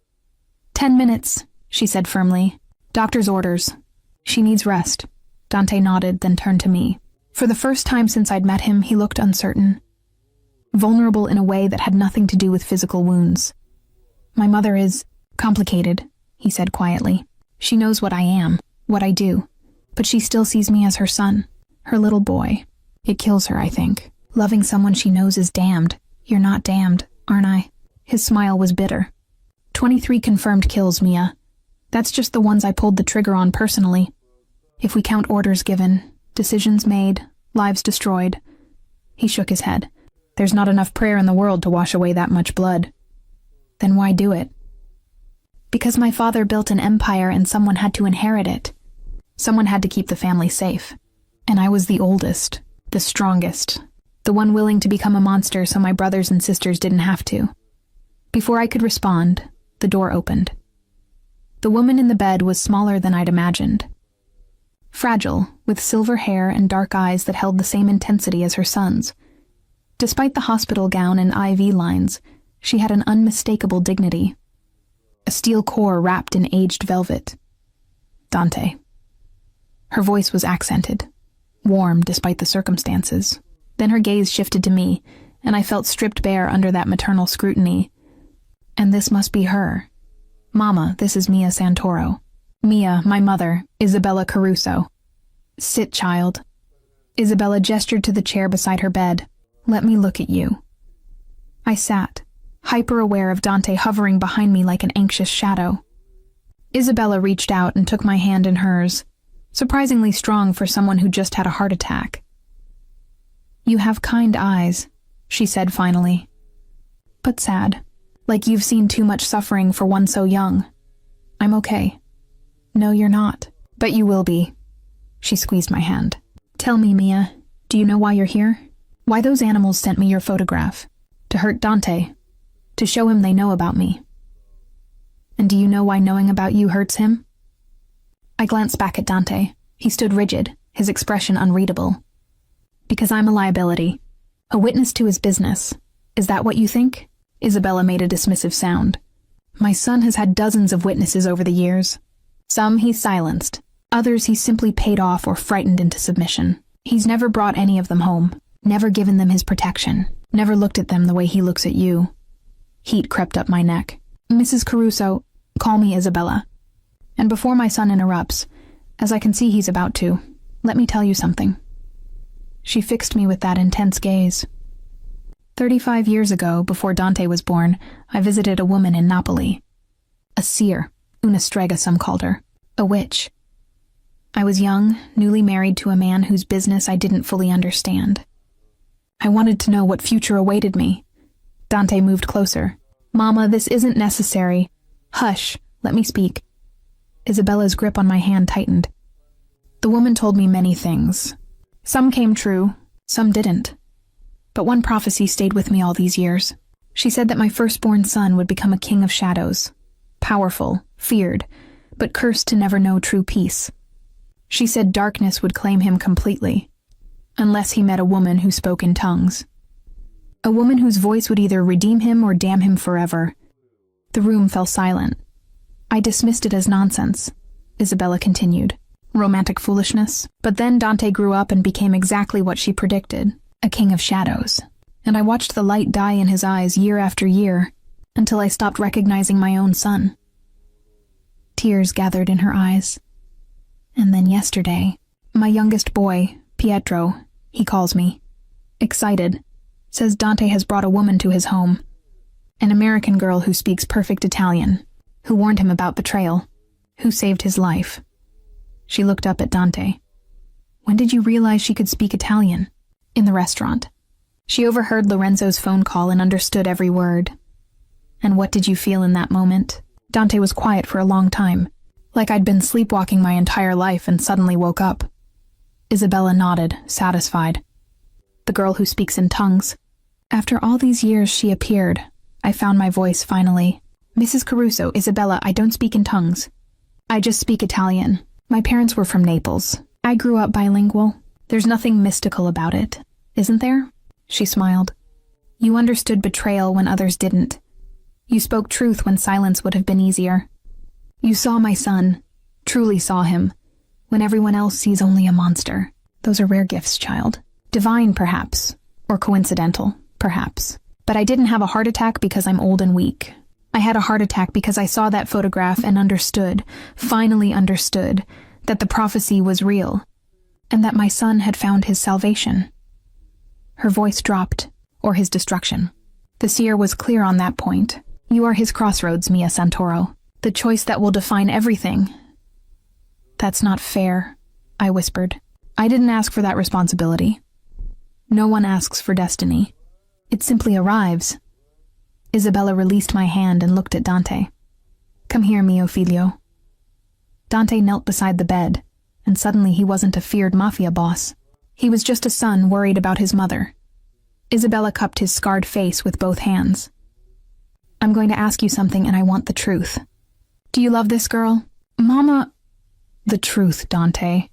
A: 10 minutes, she said firmly. "Doctor's orders. She needs rest." Dante nodded, then turned to me. For the first time since I'd met him, he looked uncertain. Vulnerable in a way that had nothing to do with physical wounds. "My mother is complicated," he said quietly. "She knows what I am, what I do, but she still sees me as her son, her little boy. It kills her, I think. Loving someone she knows is damned. You're not damned, aren't I?" His smile was bitter. 23 confirmed kills, Mia. That's just the ones I pulled the trigger on personally. If we count orders given, decisions made, lives destroyed. He shook his head. "There's not enough prayer in the world to wash away that much blood." "Then why do it?" "Because my father built an empire and someone had to inherit it. Someone had to keep the family safe. And I was the oldest, the strongest, the one willing to become a monster so my brothers and sisters didn't have to." Before I could respond, the door opened. The woman in the bed was smaller than I'd imagined. Fragile, with silver hair and dark eyes that held the same intensity as her son's. Despite the hospital gown and IV lines, she had an unmistakable dignity. A steel core wrapped in aged velvet. "Dante." Her voice was accented, warm despite the circumstances. Then her gaze shifted to me, and I felt stripped bare under that maternal scrutiny. "And this must be her. Mama, this is Mia Santoro. Mia, my mother, Isabella Caruso." "Sit, child." Isabella gestured to the chair beside her bed. "Let me look at you." I sat, hyper-aware of Dante hovering behind me like an anxious shadow. Isabella reached out and took my hand in hers, surprisingly strong for someone who just had a heart attack. "You have kind eyes," she said finally. "But sad, like you've seen too much suffering for one so young. I'm okay." "No, you're not, but you will be." She squeezed my hand. "Tell me, Mia, do you know why you're here? Why those animals sent me your photograph? To hurt Dante? To show him they know about me?" And do you know why knowing about you hurts him? I glanced back at Dante. He stood rigid, his expression unreadable. Because I'm a liability. A witness to his business. Is that what you think? Isabella made a dismissive sound. My son has had dozens of witnesses over the years. Some he's silenced. Others he's simply paid off or frightened into submission. He's never brought any of them home. Never given them his protection. Never looked at them the way he looks at you. Heat crept up my neck. Mrs. Caruso, call me Isabella. And before my son interrupts, as I can see he's about to, let me tell you something. She fixed me with that intense gaze. 35 years ago, before Dante was born, I visited a woman in Napoli. A seer, una strega some called her. A witch. I was young, newly married to a man whose business I didn't fully understand. I wanted to know what future awaited me. Dante moved closer. Mama, this isn't necessary. Hush, let me speak. Isabella's grip on my hand tightened. The woman told me many things. Some came true, some didn't. But one prophecy stayed with me all these years. She said that my firstborn son would become a king of shadows. Powerful, feared, but cursed to never know true peace. She said darkness would claim him completely, unless he met a woman who spoke in tongues. A woman whose voice would either redeem him or damn him forever. The room fell silent. I dismissed it as nonsense, Isabella continued. Romantic foolishness. But then Dante grew up and became exactly what she predicted, a king of shadows. And I watched the light die in his eyes year after year, until I stopped recognizing my own son. Tears gathered in her eyes. And then yesterday, my youngest boy, Pietro, he calls me, excited, says Dante has brought a woman to his home. An American girl who speaks perfect Italian, who warned him about betrayal, who saved his life. She looked up at Dante. When did you realize she could speak Italian? In the restaurant. She overheard Lorenzo's phone call and understood every word. And what did you feel in that moment? Dante was quiet for a long time, like I'd been sleepwalking my entire life and suddenly woke up. Isabella nodded, satisfied. The girl who speaks in tongues. After all these years she appeared. I found my voice finally. Mrs. Caruso, Isabella, I don't speak in tongues. I just speak Italian. My parents were from Naples. I grew up bilingual. There's nothing mystical about it, isn't there? She smiled. You understood betrayal when others didn't. You spoke truth when silence would have been easier. You saw my son, truly saw him, when everyone else sees only a monster. Those are rare gifts, child. Divine, perhaps, or coincidental, perhaps. But I didn't have a heart attack because I'm old and weak. I had a heart attack because I saw that photograph and understood, finally understood, that the prophecy was real, and that my son had found his salvation. Her voice dropped, or his destruction. The seer was clear on that point. You are his crossroads, Mia Santoro. The choice that will define everything. That's not fair, I whispered. I didn't ask for that responsibility. No one asks for destiny. It simply arrives. Isabella released my hand and looked at Dante. Come here, mio figlio. Dante knelt beside the bed, and suddenly he wasn't a feared mafia boss. He was just a son worried about his mother. Isabella cupped his scarred face with both hands. I'm going to ask you something and I want the truth. Do you love this girl? Mama... The truth, Dante.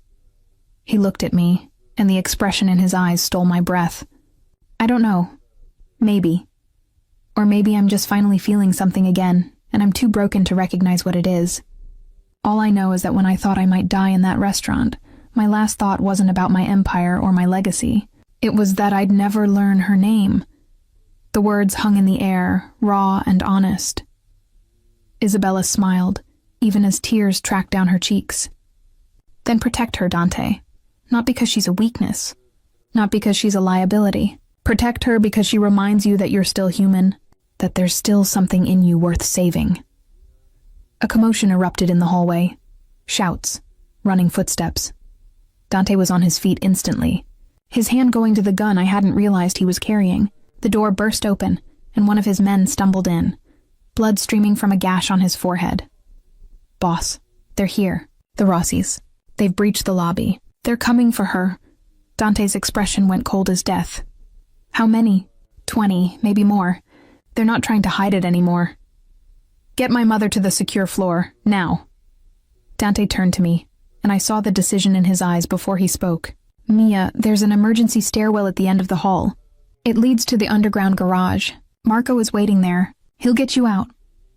A: He looked at me, and the expression in his eyes stole my breath. I don't know. Maybe. Or maybe I'm just finally feeling something again, and I'm too broken to recognize what it is. All I know is that when I thought I might die in that restaurant, my last thought wasn't about my empire or my legacy. It was that I'd never learn her name. The words hung in the air, raw and honest. Isabella smiled, even as tears tracked down her cheeks. Then protect her, Dante. Not because she's a weakness. Not because she's a liability. Protect her because she reminds you that you're still human, that there's still something in you worth saving. A commotion erupted in the hallway. Shouts. Running footsteps. Dante was on his feet instantly. His hand going to the gun I hadn't realized he was carrying. The door burst open, and one of his men stumbled in, blood streaming from a gash on his forehead. Boss, they're here. The Rossis. They've breached the lobby. They're coming for her. Dante's expression went cold as death. How many? 20, maybe more. They're not trying to hide it anymore. Get my mother to the secure floor, now. Dante turned to me, and I saw the decision in his eyes before he spoke. Mia, there's an emergency stairwell at the end of the hall. It leads to the underground garage. Marco is waiting there. He'll get you out.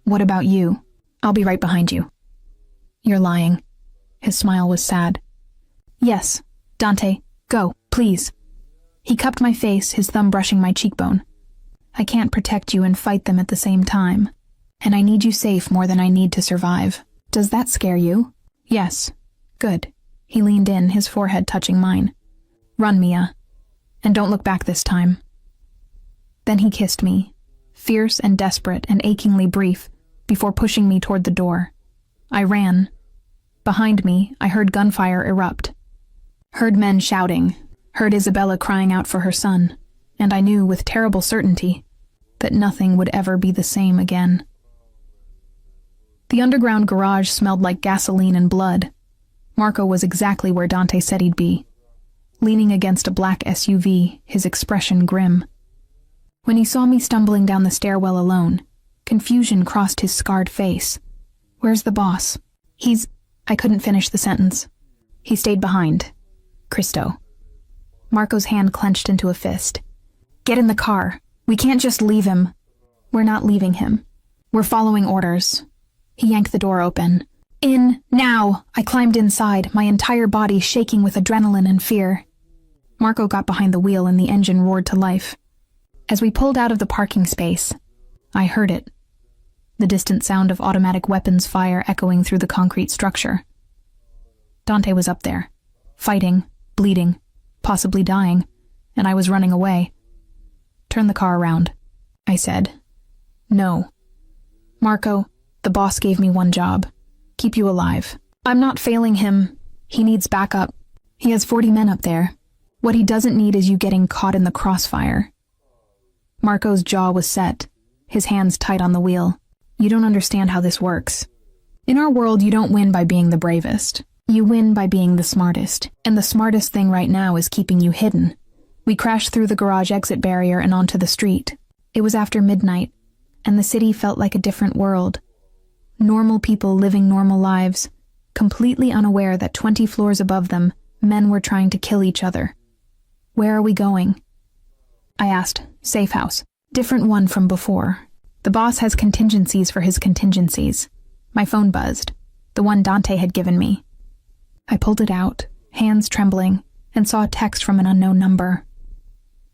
A: What about you? I'll be right behind you. You're lying. His smile was sad. Yes, Dante, go, please. He cupped my face, his thumb brushing my cheekbone. I can't protect you and fight them at the same time. And I need you safe more than I need to survive. Does that scare you? Yes. Good. He leaned in, his forehead touching mine. Run, Mia. And don't look back this time. Then he kissed me, fierce and desperate and achingly brief, before pushing me toward the door. I ran. Behind me, I heard gunfire erupt. Heard men shouting, heard Isabella crying out for her son, and I knew with terrible certainty that nothing would ever be the same again. The underground garage smelled like gasoline and blood. Marco was exactly where Dante said he'd be, leaning against a black SUV, his expression grim. When he saw me stumbling down the stairwell alone, confusion crossed his scarred face. Where's the boss? I couldn't finish the sentence. He stayed behind. Cristo. Marco's hand clenched into a fist. Get in the car. We can't just leave him. We're not leaving him. We're following orders. He yanked the door open. In, now! I climbed inside, my entire body shaking with adrenaline and fear. Marco got behind the wheel and the engine roared to life. As we pulled out of the parking space, I heard it. The distant sound of automatic weapons fire echoing through the concrete structure. Dante was up there, fighting, bleeding, possibly dying, and I was running away. Turn the car around, I said. No. Marco, the boss gave me one job. Keep you alive. I'm not failing him. He needs backup. He has 40 men up there. What he doesn't need is you getting caught in the crossfire. Marco's jaw was set, his hands tight on the wheel. You don't understand how this works. In our world, you don't win by being the bravest. You win by being the smartest. And the smartest thing right now is keeping you hidden. We crashed through the garage exit barrier and onto the street. It was after midnight, and the city felt like a different world. Normal people living normal lives, completely unaware that 20 floors above them, men were trying to kill each other. Where are we going? I asked. Safe house. Different one from before. The boss has contingencies for his contingencies. My phone buzzed. The one Dante had given me. I pulled it out, hands trembling, and saw a text from an unknown number.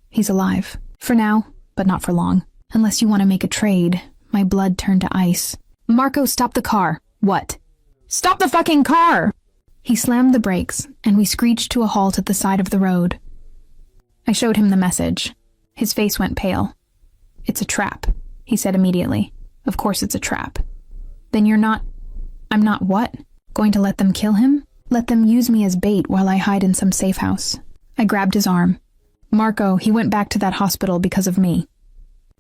A: He's alive. For now, but not for long. Unless you want to make a trade. My blood turned to ice. Marco, stop the car. What? Stop the fucking car! He slammed the brakes, and we screeched to a halt at the side of the road. I showed him the message. His face went pale. It's a trap, he said immediately. Of course it's a trap. Then I'm not what? Going to let them kill him? Let them use me as bait while I hide in some safe house. I grabbed his arm. Marco, he went back to that hospital because of me.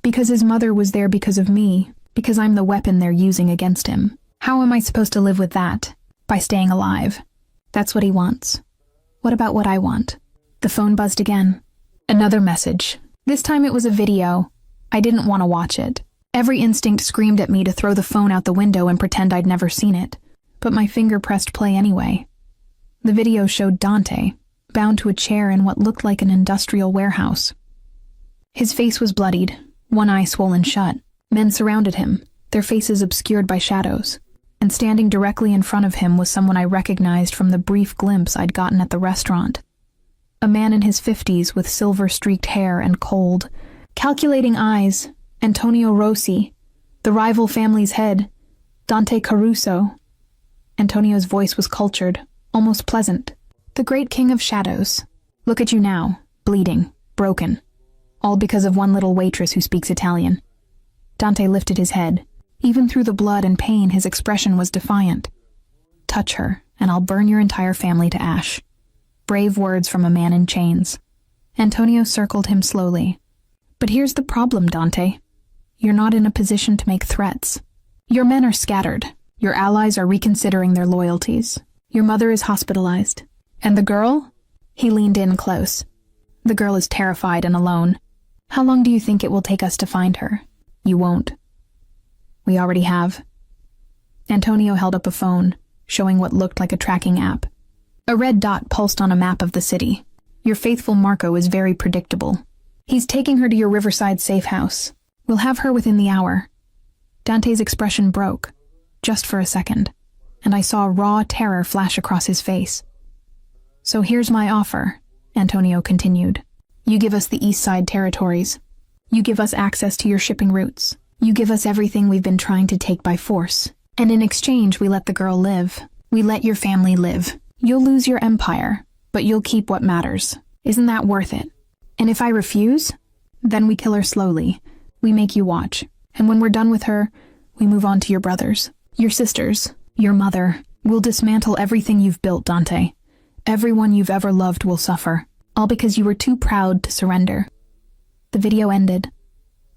A: Because his mother was there because of me. Because I'm the weapon they're using against him. How am I supposed to live with that? By staying alive. That's what he wants. What about what I want? The phone buzzed again. Another message. This time it was a video. I didn't want to watch it. Every instinct screamed at me to throw the phone out the window and pretend I'd never seen it. But my finger pressed play anyway. The video showed Dante, bound to a chair in what looked like an industrial warehouse. His face was bloodied, one eye swollen shut. Men surrounded him, their faces obscured by shadows. And standing directly in front of him was someone I recognized from the brief glimpse I'd gotten at the restaurant. A man in his 50s with silver-streaked hair and cold, calculating eyes, Antonio Rossi, the rival family's head, Dante Caruso. Antonio's voice was cultured, almost pleasant. The great king of shadows. Look at you now, bleeding, broken. All because of one little waitress who speaks Italian. Dante lifted his head. Even through the blood and pain, his expression was defiant. Touch her, and I'll burn your entire family to ash. Brave words from a man in chains. Antonio circled him slowly. But here's the problem, Dante. You're not in a position to make threats. Your men are scattered. Your allies are reconsidering their loyalties. Your mother is hospitalized. And the girl? He leaned in close. The girl is terrified and alone. How long do you think it will take us to find her? You won't. We already have. Antonio held up a phone, showing what looked like a tracking app. A red dot pulsed on a map of the city. Your faithful Marco is very predictable. He's taking her to your Riverside safe house. We'll have her within the hour. Dante's expression broke, just for a second, and I saw raw terror flash across his face. So here's my offer, Antonio continued. You give us the East Side territories. You give us access to your shipping routes. You give us everything we've been trying to take by force. And in exchange, we let the girl live. We let your family live. You'll lose your empire, but you'll keep what matters. Isn't that worth it? And if I refuse, then we kill her slowly. We make you watch. And when we're done with her, we move on to your brothers, your sisters, your mother. We'll dismantle everything you've built, Dante. Everyone you've ever loved will suffer, all because you were too proud to surrender. The video ended.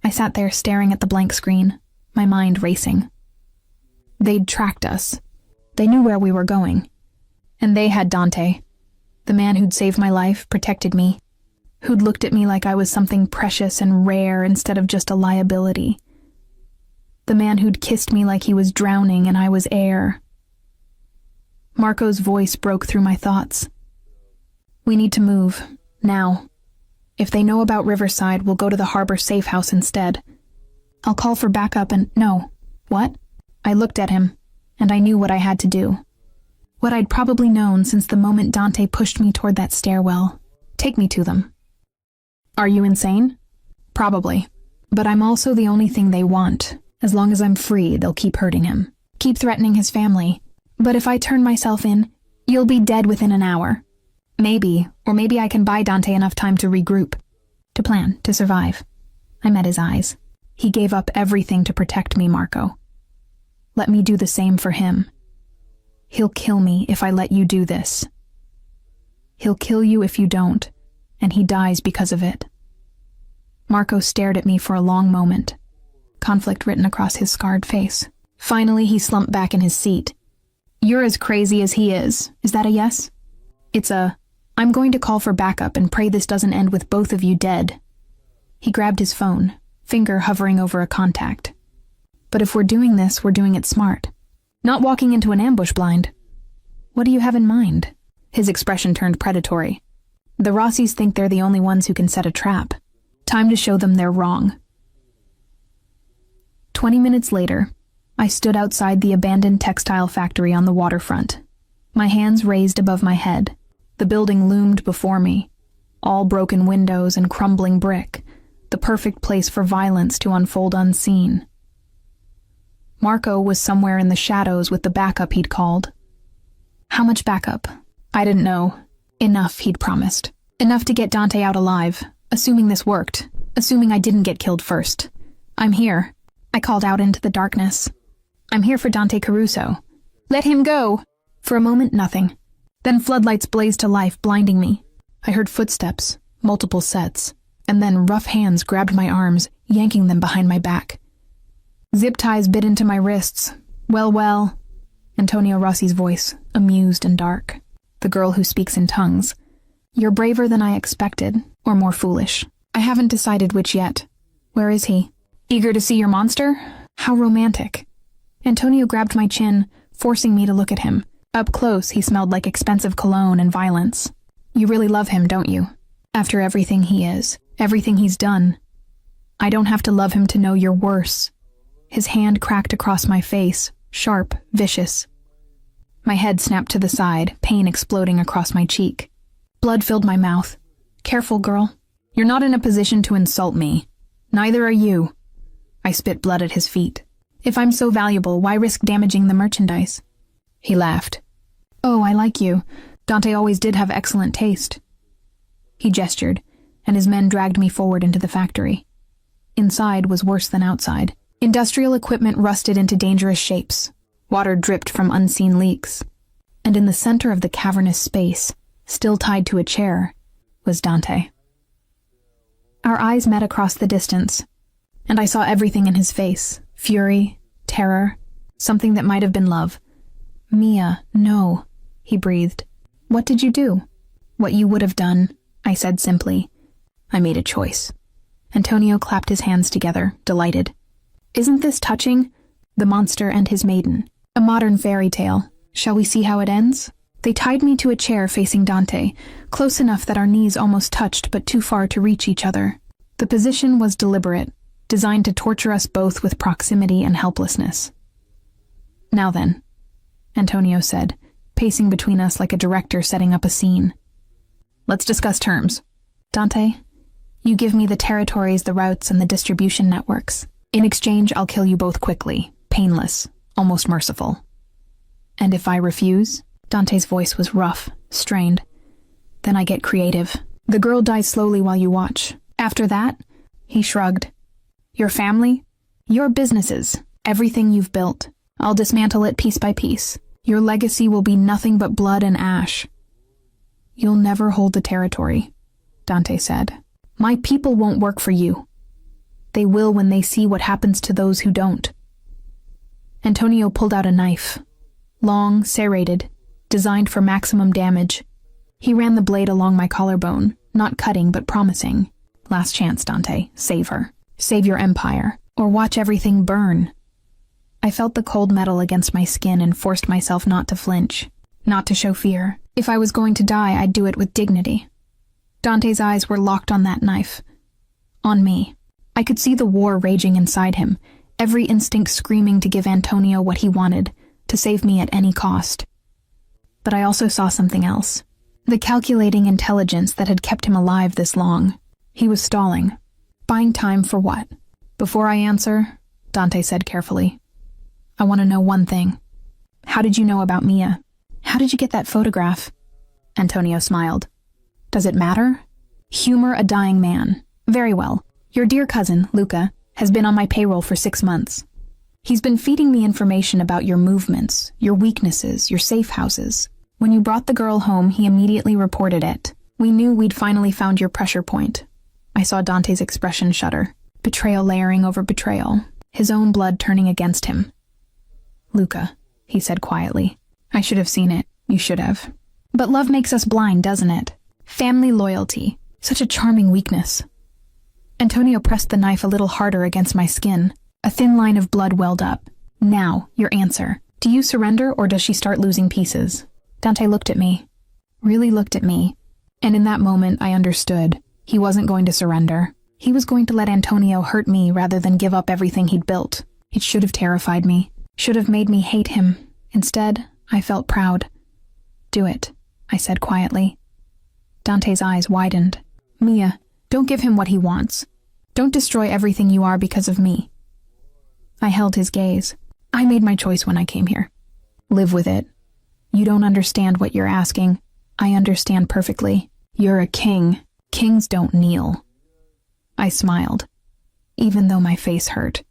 A: I sat there staring at the blank screen, my mind racing. They'd tracked us. They knew where we were going. And they had Dante, the man who'd saved my life, protected me, who'd looked at me like I was something precious and rare instead of just a liability. The man who'd kissed me like he was drowning and I was air. Marco's voice broke through my thoughts. We need to move, now. If they know about Riverside, we'll go to the harbor safe house instead. I'll call for backup and— No. What? I looked at him, and I knew what I had to do. What I'd probably known since the moment Dante pushed me toward that stairwell. Take me to them. Are you insane? Probably. But I'm also the only thing they want. As long as I'm free, they'll keep hurting him. Keep threatening his family. But if I turn myself in, you'll be dead within an hour. Maybe, or maybe I can buy Dante enough time to regroup. To plan, to survive. I met his eyes. He gave up everything to protect me, Marco. Let me do the same for him. He'll kill me if I let you do this. He'll kill you if you don't, and he dies because of it. Marco stared at me for a long moment, conflict written across his scarred face. Finally, he slumped back in his seat. You're as crazy as he is. Is that a yes? It's a— I'm going to call for backup and pray this doesn't end with both of you dead. He grabbed his phone, finger hovering over a contact. But if we're doing this, we're doing it smart. Not walking into an ambush blind. What do you have in mind? His expression turned predatory. The Rossis think they're the only ones who can set a trap. Time to show them they're wrong. 20 minutes later, I stood outside the abandoned textile factory on the waterfront. My hands raised above my head. The building loomed before me. All broken windows and crumbling brick. The perfect place for violence to unfold unseen. Marco was somewhere in the shadows with the backup he'd called. How much backup? I didn't know. Enough, he'd promised. Enough to get Dante out alive, assuming this worked, assuming I didn't get killed first. I'm here. I called out into the darkness. I'm here for Dante Caruso. Let him go! For a moment, nothing. Then floodlights blazed to life, blinding me. I heard footsteps, multiple sets, and then rough hands grabbed my arms, yanking them behind my back. Zip ties bit into my wrists. Well, Antonio Rossi's voice, amused and dark. The girl who speaks in tongues. You're braver than I expected, or more foolish. I haven't decided which yet. Where is he? Eager to see your monster? How romantic. Antonio grabbed my chin, forcing me to look at him. Up close, he smelled like expensive cologne and violence. You really love him, don't you? After everything he is, everything he's done. I don't have to love him to know you're worse. His hand cracked across my face, sharp, vicious. My head snapped to the side, pain exploding across my cheek. Blood filled my mouth. Careful, girl. You're not in a position to insult me. Neither are you. I spit blood at his feet. If I'm so valuable, why risk damaging the merchandise? He laughed. Oh, I like you. Dante always did have excellent taste. He gestured, and his men dragged me forward into the factory. Inside was worse than outside. Industrial equipment rusted into dangerous shapes. Water dripped from unseen leaks. And in the center of the cavernous space, still tied to a chair, was Dante. Our eyes met across the distance, and I saw everything in his face. Fury, terror, something that might have been love. Mia, no, he breathed. What did you do? What you would have done, I said simply. I made a choice. Antonio clapped his hands together, delighted. Isn't this touching? The monster and his maiden. A modern fairy tale. Shall we see how it ends? They tied me to a chair facing Dante, close enough that our knees almost touched but too far to reach each other. The position was deliberate, designed to torture us both with proximity and helplessness. Now then, Antonio said, pacing between us like a director setting up a scene. Let's discuss terms. Dante, you give me the territories, the routes, and the distribution networks. In exchange, I'll kill you both quickly, painless, almost merciful. And if I refuse? Dante's voice was rough, strained. Then I get creative. The girl dies slowly while you watch. After that, he shrugged. Your family? Your businesses. Everything you've built. I'll dismantle it piece by piece. Your legacy will be nothing but blood and ash. You'll never hold the territory, Dante said. My people won't work for you. They will when they see what happens to those who don't. Antonio pulled out a knife. Long, serrated, designed for maximum damage. He ran the blade along my collarbone, not cutting but promising. Last chance, Dante. Save her. Save your empire, or watch everything burn. I felt the cold metal against my skin and forced myself not to flinch, not to show fear. If I was going to die, I'd do it with dignity. Dante's eyes were locked on that knife. On me. I could see the war raging inside him, every instinct screaming to give Antonio what he wanted, to save me at any cost. But I also saw something else. The calculating intelligence that had kept him alive this long. He was stalling. Buying time for what? Before I answer, Dante said carefully, I want to know one thing. How did you know about Mia? How did you get that photograph? Antonio smiled. Does it matter? Humor a dying man. Very well. Your dear cousin, Luca, has been on my payroll for 6 months. He's been feeding me information about your movements, your weaknesses, your safe houses. When you brought the girl home, he immediately reported it. We knew we'd finally found your pressure point. I saw Dante's expression shudder. Betrayal layering over betrayal. His own blood turning against him. Luca, he said quietly. I should have seen it. You should have. But love makes us blind, doesn't it? Family loyalty. Such a charming weakness. Antonio pressed the knife a little harder against my skin. A thin line of blood welled up. Now, your answer. Do you surrender or does she start losing pieces? Dante looked at me. Really looked at me. And in that moment, I understood. He wasn't going to surrender. He was going to let Antonio hurt me rather than give up everything he'd built. It should have terrified me. Should have made me hate him. Instead, I felt proud. Do it, I said quietly. Dante's eyes widened. Mia, don't give him what he wants. Don't destroy everything you are because of me. I held his gaze. I made my choice when I came here. Live with it. You don't understand what you're asking. I understand perfectly. You're a king. Kings don't kneel. I smiled, even though my face hurt,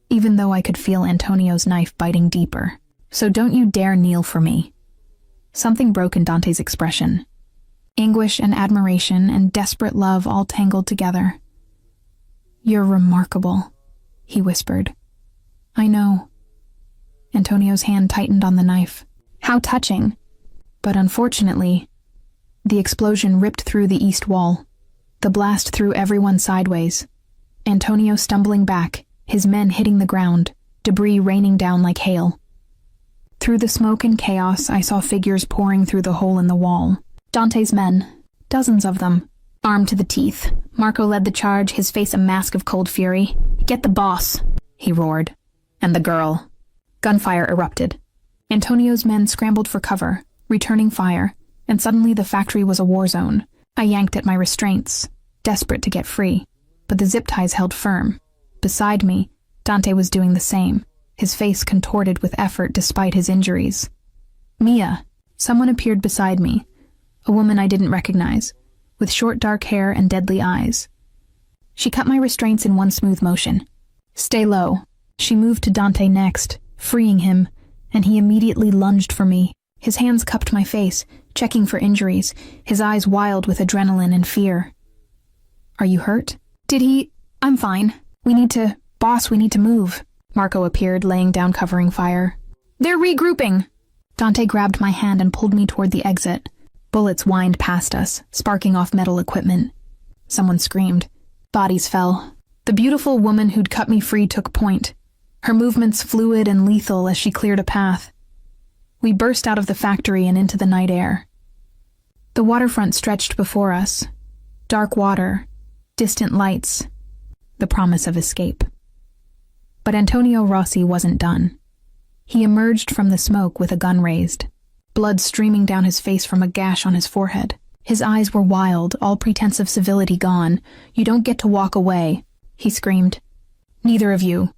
A: even though I could feel Antonio's knife biting deeper. So don't you dare kneel for me. Something broke in Dante's expression. Anguish and admiration and desperate love all tangled together. You're remarkable, he whispered. I know. Antonio's hand tightened on the knife. How touching. But unfortunately, the explosion ripped through the east wall. The blast threw everyone sideways. Antonio stumbling back, his men hitting the ground, debris raining down like hail. Through the smoke and chaos, I saw figures pouring through the hole in the wall. Dante's men, dozens of them, armed to the teeth. Marco led the charge, his face a mask of cold fury. Get the boss, he roared. And the girl. Gunfire erupted. Antonio's men scrambled for cover, returning fire, and suddenly the factory was a war zone. I yanked at my restraints, desperate to get free, but the zip ties held firm. Beside me, Dante was doing the same, his face contorted with effort despite his injuries. Mia, someone appeared beside me, a woman I didn't recognize, with short dark hair and deadly eyes. She cut my restraints in one smooth motion. Stay low. She moved to Dante next, freeing him, and he immediately lunged for me. His hands cupped my face, checking for injuries, his eyes wild with adrenaline and fear. Are you hurt? Did he? I'm fine. We need to move. Marco appeared, laying down covering fire. They're regrouping. Dante grabbed my hand and pulled me toward the exit. Bullets whined past us, sparking off metal equipment. Someone screamed. Bodies fell. The beautiful woman who'd cut me free took point. her movements fluid and lethal as she cleared a path. We burst out of the factory and into the night air. The waterfront stretched before us. Dark water, distant lights, the promise of escape. But Antonio Rossi wasn't done. He emerged from the smoke with a gun raised, blood streaming down his face from a gash on his forehead. His eyes were wild, all pretense of civility gone. "You don't get to walk away," he screamed. "Neither of you."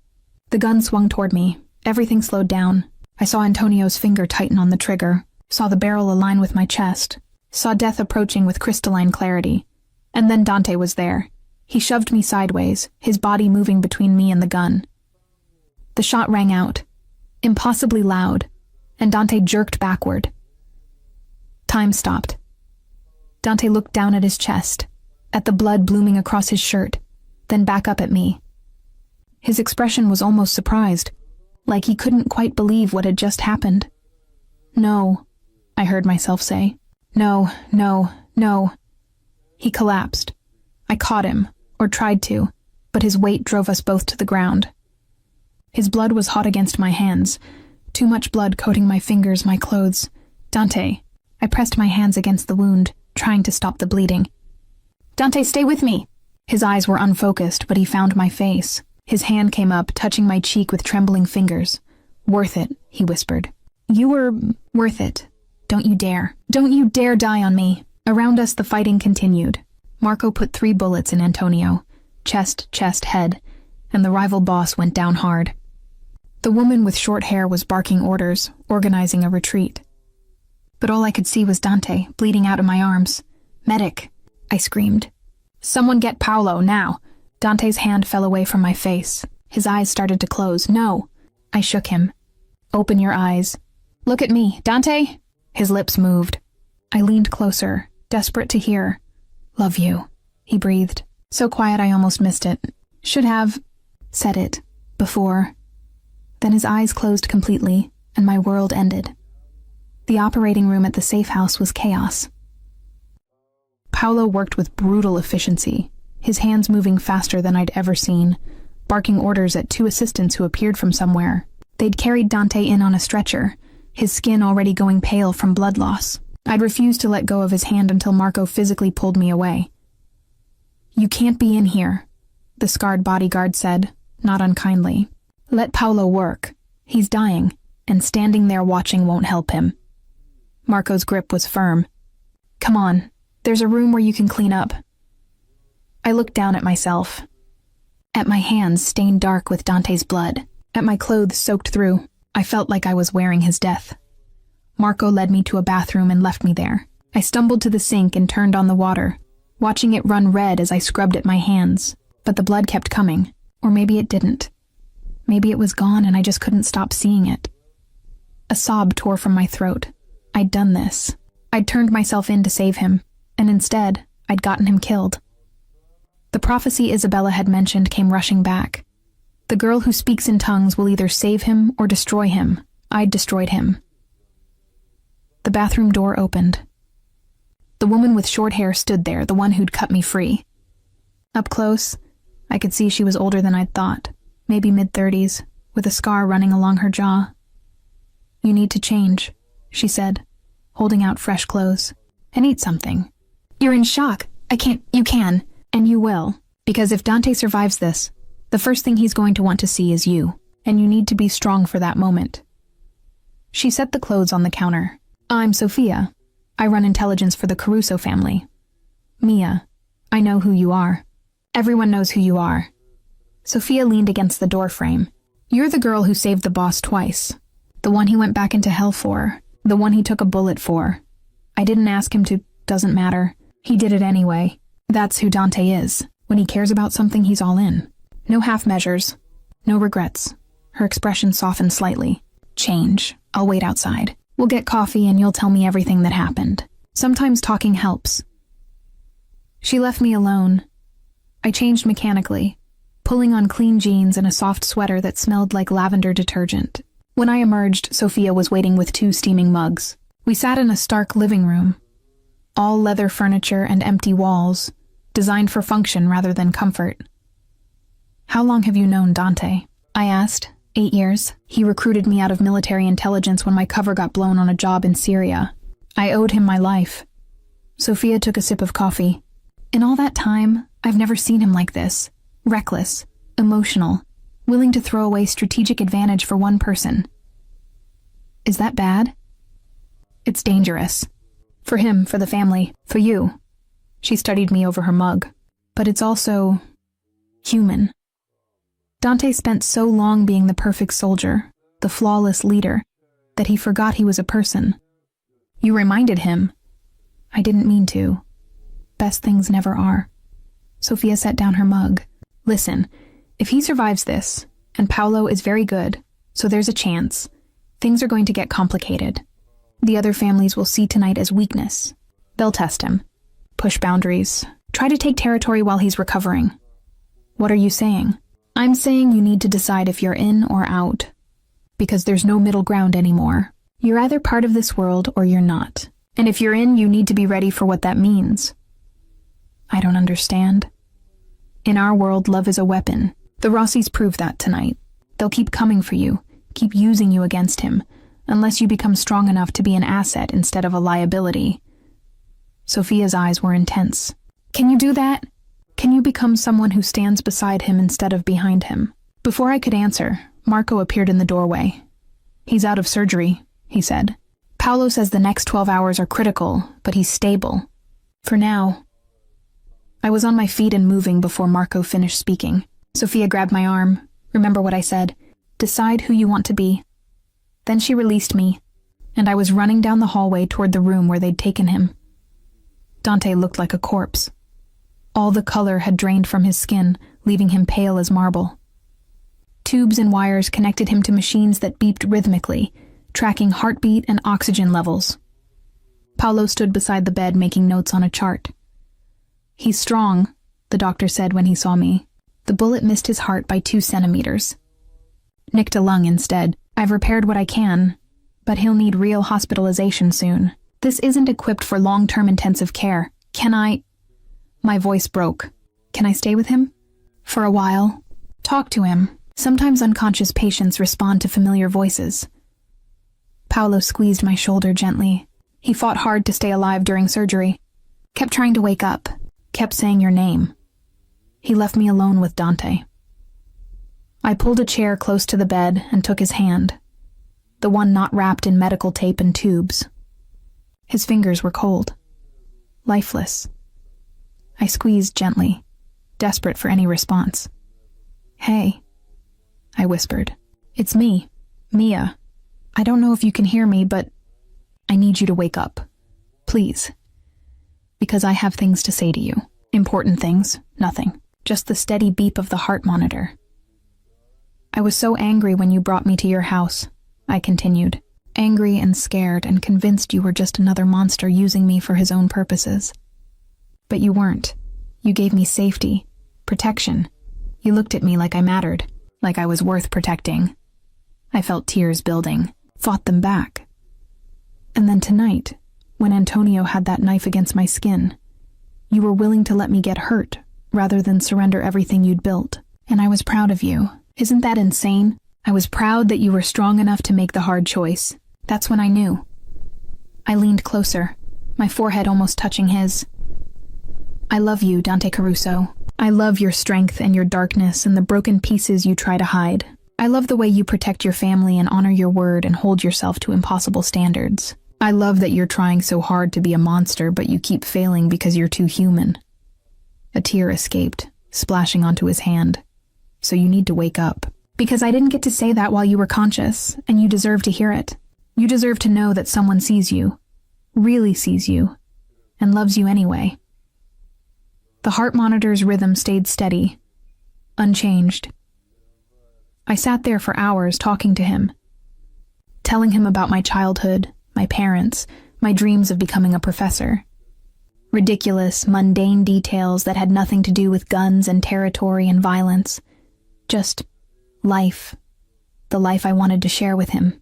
A: The gun swung toward me. Everything slowed down. I saw Antonio's finger tighten on the trigger, saw the barrel align with my chest, saw death approaching with crystalline clarity. And then Dante was there. He shoved me sideways, his body moving between me and the gun. The shot rang out, impossibly loud, and Dante jerked backward. Time stopped. Dante looked down at his chest, at the blood blooming across his shirt, then back up at me. His expression was almost surprised, like he couldn't quite believe what had just happened. "No," I heard myself say. "No, no, no." He collapsed. I caught him, or tried to, but his weight drove us both to the ground. His blood was hot against my hands, too much blood coating my fingers, my clothes. "Dante." I pressed my hands against the wound, trying to stop the bleeding. "Dante, stay with me." His eyes were unfocused, but he found my face. His hand came up, touching my cheek with trembling fingers. "Worth it," he whispered. "You were worth it. Don't you dare. Don't you dare die on me." Around us the fighting continued. Marco put 3 bullets in Antonio, chest, head, and the rival boss went down hard. The woman with short hair was barking orders, organizing a retreat. But all I could see was Dante, bleeding out of my arms. "Medic," I screamed. "Someone get Paolo, now." Dante's hand fell away from my face. His eyes started to close. "No." I shook him. "Open your eyes. Look at me, Dante." His lips moved. I leaned closer, desperate to hear. "Love you," he breathed. So quiet I almost missed it. Should have said it before. Then his eyes closed completely, and my world ended. The operating room at the safe house was chaos. Paolo worked with brutal efficiency, his hands moving faster than I'd ever seen, barking orders at 2 assistants who appeared from somewhere. They'd carried Dante in on a stretcher, his skin already going pale from blood loss. I'd refused to let go of his hand until Marco physically pulled me away. "You can't be in here," the scarred bodyguard said, not unkindly. "Let Paolo work. He's dying, and standing there watching won't help him." Marco's grip was firm. "Come on, there's a room where you can clean up." I looked down at myself, at my hands stained dark with Dante's blood, at my clothes soaked through. I felt like I was wearing his death. Marco led me to a bathroom and left me there. I stumbled to the sink and turned on the water, watching it run red as I scrubbed at my hands. But the blood kept coming, or maybe it didn't. Maybe it was gone and I just couldn't stop seeing it. A sob tore from my throat. I'd done this. I'd turned myself in to save him, and instead, I'd gotten him killed. The prophecy Isabella had mentioned came rushing back. The girl who speaks in tongues will either save him or destroy him. I'd destroyed him. The bathroom door opened. The woman with short hair stood there, the one who'd cut me free. Up close, I could see she was older than I'd thought, maybe mid-30s, with a scar running along her jaw. "You need to change," she said, holding out fresh clothes. "And eat something. You're in shock. I can't. You can. And you will. Because if Dante survives this, the first thing he's going to want to see is you. And you need to be strong for that moment." She set the clothes on the counter. "I'm Sophia. I run intelligence for the Caruso family. Mia, I know who you are. Everyone knows who you are." Sophia leaned against the door frame. "You're the girl who saved the boss twice. The one he went back into hell for. The one he took a bullet for. I didn't ask him to, doesn't matter. He did it anyway. That's who Dante is. When he cares about something, he's all in. No half measures. No regrets." Her expression softened slightly. "Change. I'll wait outside. We'll get coffee and you'll tell me everything that happened. Sometimes talking helps." She left me alone. I changed mechanically, pulling on clean jeans and a soft sweater that smelled like lavender detergent. When I emerged, Sophia was waiting with 2 steaming mugs. We sat in a stark living room. All leather furniture and empty walls, designed for function rather than comfort. "How long have you known Dante?" I asked, 8 years. He recruited me out of military intelligence when my cover got blown on a job in Syria. I owed him my life. Sophia took a sip of coffee. In all that time, I've never seen him like this. Reckless, emotional, willing to throw away strategic advantage for one person. Is that bad? It's dangerous. For him, for the family, for you. She studied me over her mug. But it's also human. Dante spent so long being the perfect soldier, the flawless leader, that he forgot he was a person. You reminded him. I didn't mean to. Best things never are. Sophia set down her mug. Listen, if he survives this, and Paolo is very good, so there's a chance, things are going to get complicated. The other families will see tonight as weakness. They'll test him, push boundaries, try to take territory while he's recovering. What are you saying? I'm saying you need to decide if you're in or out. Because there's no middle ground anymore. You're either part of this world or you're not. And if you're in, you need to be ready for what that means. I don't understand. In our world, love is a weapon. The Rossis prove that tonight. They'll keep coming for you, keep using you against him, unless you become strong enough to be an asset instead of a liability. Sophia's eyes were intense. Can you do that? Can you become someone who stands beside him instead of behind him? Before I could answer, Marco appeared in the doorway. He's out of surgery, he said. Paolo says the next 12 hours are critical, but he's stable. For now. I was on my feet and moving before Marco finished speaking. Sophia grabbed my arm. Remember what I said. Decide who you want to be. Then she released me, and I was running down the hallway toward the room where they'd taken him. Dante looked like a corpse. All the color had drained from his skin, leaving him pale as marble. Tubes and wires connected him to machines that beeped rhythmically, tracking heartbeat and oxygen levels. Paolo stood beside the bed making notes on a chart. He's strong, the doctor said when he saw me. The bullet missed his heart by 2 centimeters. Nicked a lung instead. I've repaired what I can, but he'll need real hospitalization soon. This isn't equipped for long-term intensive care. Can I... My voice broke. Can I stay with him? For a while. Talk to him. Sometimes unconscious patients respond to familiar voices. Paolo squeezed my shoulder gently. He fought hard to stay alive during surgery. Kept trying to wake up. Kept saying your name. He left me alone with Dante. I pulled a chair close to the bed and took his hand. The one not wrapped in medical tape and tubes. His fingers were cold. Lifeless. I squeezed gently, desperate for any response. Hey, I whispered. It's me, Mia. I don't know if you can hear me, but I need you to wake up. Please. Because I have things to say to you. Important things, nothing. Just the steady beep of the heart monitor. I was so angry when you brought me to your house, I continued. Angry and scared and convinced you were just another monster using me for his own purposes. But you weren't. You gave me safety, protection. You looked at me like I mattered, like I was worth protecting. I felt tears building, fought them back. And then tonight, when Antonio had that knife against my skin, you were willing to let me get hurt rather than surrender everything you'd built. And I was proud of you. Isn't that insane? I was proud that you were strong enough to make the hard choice. That's when I knew. I leaned closer, my forehead almost touching his. I love you, Dante Caruso. I love your strength and your darkness and the broken pieces you try to hide. I love the way you protect your family and honor your word and hold yourself to impossible standards. I love that you're trying so hard to be a monster, but you keep failing because you're too human. A tear escaped, splashing onto his hand. So you need to wake up. Because I didn't get to say that while you were conscious, and you deserve to hear it. You deserve to know that someone sees you, really sees you, and loves you anyway. The heart monitor's rhythm stayed steady, unchanged. I sat there for hours talking to him, telling him about my childhood, my parents, my dreams of becoming a professor. Ridiculous, mundane details that had nothing to do with guns and territory and violence. Just life, the life I wanted to share with him.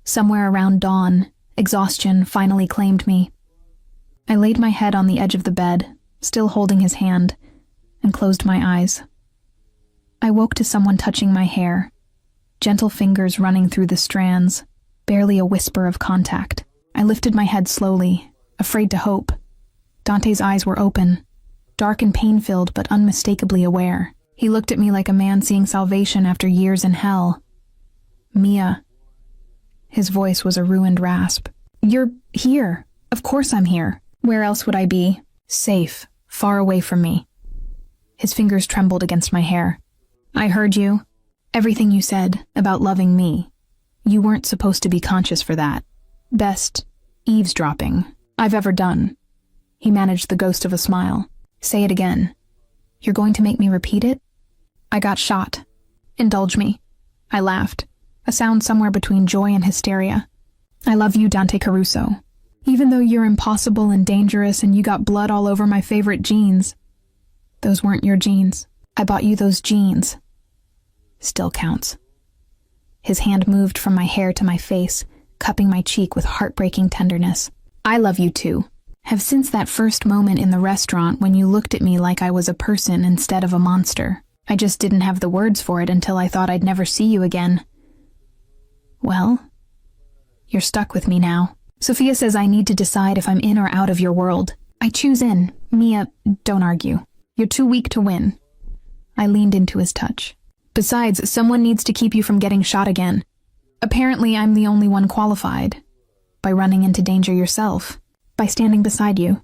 A: Somewhere around dawn, exhaustion finally claimed me. I laid my head on the edge of the bed, still holding his hand, and closed my eyes. I woke to someone touching my hair, gentle fingers running through the strands, barely a whisper of contact. I lifted my head slowly, afraid to hope. Dante's eyes were open, dark and pain-filled but unmistakably aware. He looked at me like a man seeing salvation after years in hell. "Mia." His voice was a ruined rasp. "You're here. Of course I'm here. Where else would I be? Safe, far away from me." His fingers trembled against my hair. "I heard you. Everything you said about loving me. You weren't supposed to be conscious for that. Best eavesdropping I've ever done." He managed the ghost of a smile. "Say it again. You're going to make me repeat it?" "I got shot. Indulge me." I laughed, a sound somewhere between joy and hysteria. "I love you, Dante Caruso. Even though you're impossible and dangerous and you got blood all over my favorite jeans." "Those weren't your jeans. I bought you those jeans." "Still counts." His hand moved from my hair to my face, cupping my cheek with heartbreaking tenderness. "I love you too. Have since that first moment in the restaurant when you looked at me like I was a person instead of a monster. I just didn't have the words for it until I thought I'd never see you again. Well, you're stuck with me now. Sophia says I need to decide if I'm in or out of your world. I choose in. Mia, don't argue. You're too weak to win." I leaned into his touch. "Besides, someone needs to keep you from getting shot again. Apparently, I'm the only one qualified. By running into danger yourself. By standing beside you.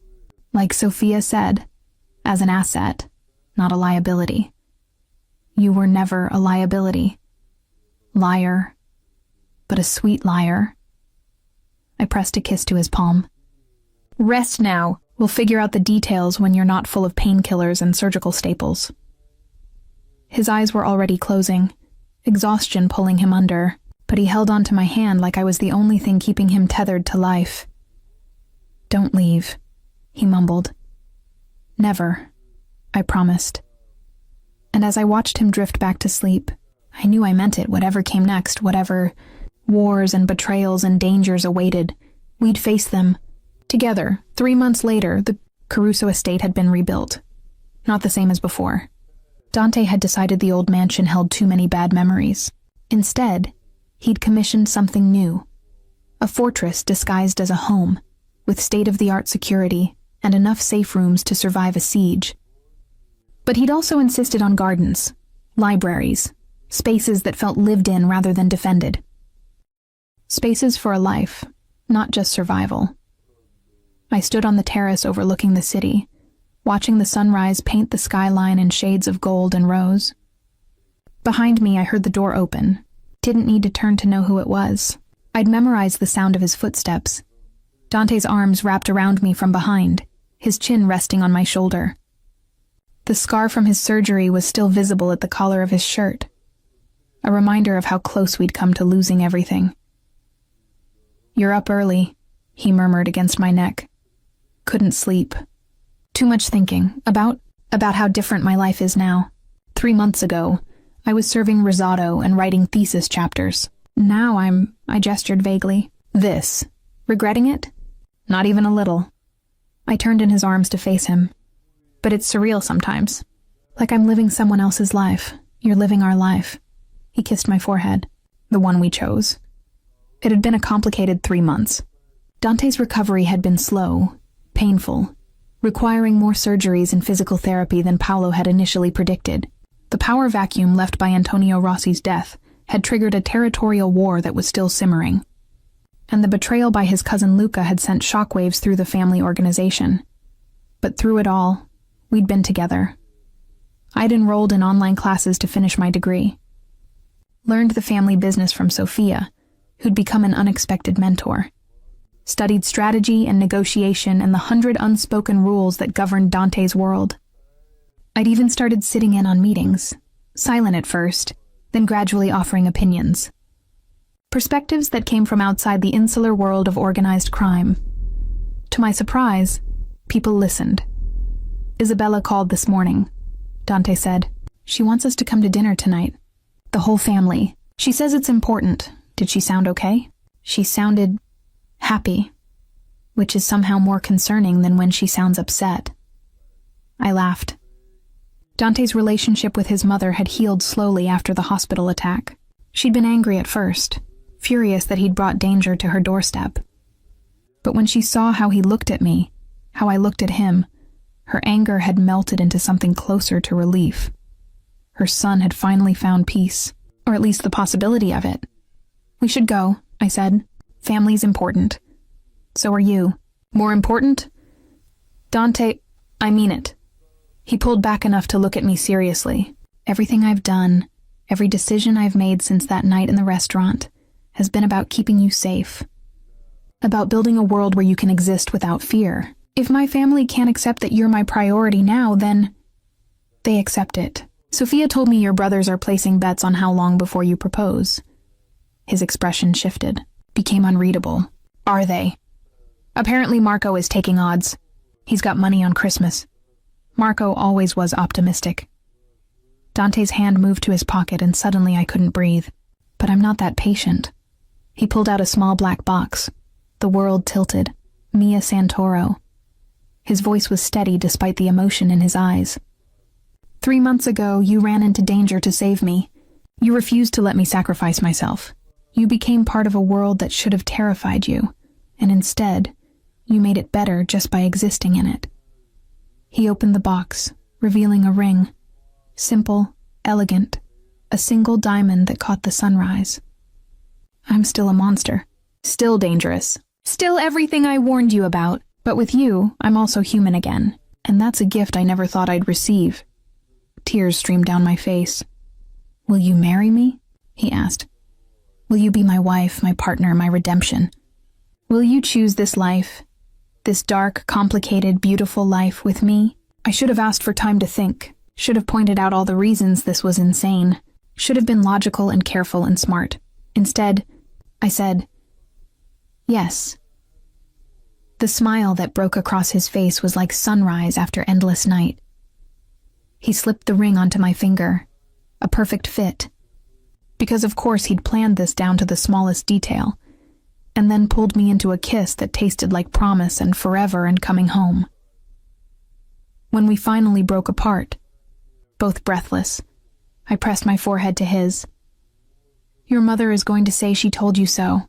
A: Like Sophia said, as an asset, not a liability. You were never a liability. Liar. But a sweet liar." I pressed a kiss to his palm. "Rest now. We'll figure out the details when you're not full of painkillers and surgical staples." His eyes were already closing, exhaustion pulling him under, but he held onto my hand like I was the only thing keeping him tethered to life. "Don't leave," he mumbled. "Never," I promised. And as I watched him drift back to sleep, I knew I meant it. Whatever came next, whatever wars and betrayals and dangers awaited, we'd face them. Together. 3 months later, the Caruso estate had been rebuilt. Not the same as before. Dante had decided the old mansion held too many bad memories. Instead, he'd commissioned something new. A fortress disguised as a home, with state-of-the-art security and enough safe rooms to survive a siege. But he'd also insisted on gardens, libraries, spaces that felt lived in rather than defended. Spaces for a life, not just survival. I stood on the terrace overlooking the city, watching the sunrise paint the skyline in shades of gold and rose. Behind me, I heard the door open. Didn't need to turn to know who it was. I'd memorized the sound of his footsteps. Dante's arms wrapped around me from behind, his chin resting on my shoulder. The scar from his surgery was still visible at the collar of his shirt, a reminder of how close we'd come to losing everything. "You're up early," he murmured against my neck. "Couldn't sleep. Too much thinking about how different my life is now. 3 months ago, I was serving risotto and writing thesis chapters. Now I gestured vaguely. This. Regretting it? Not even a little." I turned in his arms to face him. "But it's surreal sometimes. Like I'm living someone else's life. You're living our life." He kissed my forehead. The one we chose. It had been a complicated 3 months. Dante's recovery had been slow, painful, requiring more surgeries and physical therapy than Paolo had initially predicted. The power vacuum left by Antonio Rossi's death had triggered a territorial war that was still simmering. And the betrayal by his cousin Luca had sent shockwaves through the family organization. But through it all, we'd been together. I'd enrolled in online classes to finish my degree. Learned the family business from Sophia, who'd become an unexpected mentor. Studied strategy and negotiation and the 100 unspoken rules that governed Dante's world. I'd even started sitting in on meetings, silent at first, then gradually offering opinions. Perspectives that came from outside the insular world of organized crime. To my surprise, people listened. "Isabella called this morning," Dante said. "She wants us to come to dinner tonight. The whole family. She says it's important. Did she sound okay?" "She sounded happy, which is somehow more concerning than when she sounds upset." I laughed. Dante's relationship with his mother had healed slowly after the hospital attack. She'd been angry at first, furious that he'd brought danger to her doorstep. But when she saw how he looked at me, how I looked at him, her anger had melted into something closer to relief. Her son had finally found peace, or at least the possibility of it. "We should go," I said. "Family's important. So are you." "More important?" "Dante, I mean it." He pulled back enough to look at me seriously. "Everything I've done, every decision I've made since that night in the restaurant, has been about keeping you safe. About building a world where you can exist without fear. If my family can't accept that you're my priority now, then they accept it. Sophia told me your brothers are placing bets on how long before you propose." His expression shifted, became unreadable. "Are they?" "Apparently Marco is taking odds. He's got money on Christmas." Marco always was optimistic. Dante's hand moved to his pocket and suddenly I couldn't breathe. "But I'm not that patient." He pulled out a small black box. The world tilted. Mia Santoro. His voice was steady despite the emotion in his eyes. 3 months ago, you ran into danger to save me. You refused to let me sacrifice myself. You became part of a world that should have terrified you, and instead, you made it better just by existing in it. He opened the box, revealing a ring. Simple, elegant, a single diamond that caught the sunrise. I'm still a monster. Still dangerous. Still everything I warned you about. But with you, I'm also human again. And that's a gift I never thought I'd receive. Tears streamed down my face. "Will you marry me?" he asked. "Will you be my wife, my partner, my redemption? Will you choose this life? This dark, complicated, beautiful life with me?" I should have asked for time to think. Should have pointed out all the reasons this was insane. Should have been logical and careful and smart. Instead, I said, "Yes." The smile that broke across his face was like sunrise after endless night. He slipped the ring onto my finger. A perfect fit. Because of course he'd planned this down to the smallest detail, and then pulled me into a kiss that tasted like promise and forever and coming home. When we finally broke apart, both breathless, I pressed my forehead to his. "Your mother is going to say she told you so,"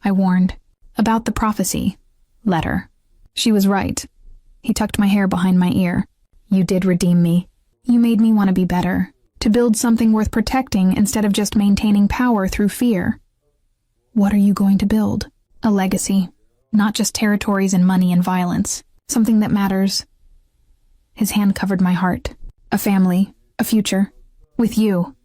A: I warned. "About the prophecy. Letter." She was right. He tucked my hair behind my ear. "You did redeem me. You made me want to be better, to build something worth protecting instead of just maintaining power through fear." "What are you going to build?" "A legacy. Not just territories and money and violence. Something that matters." His hand covered my heart. "A family. A future. With you."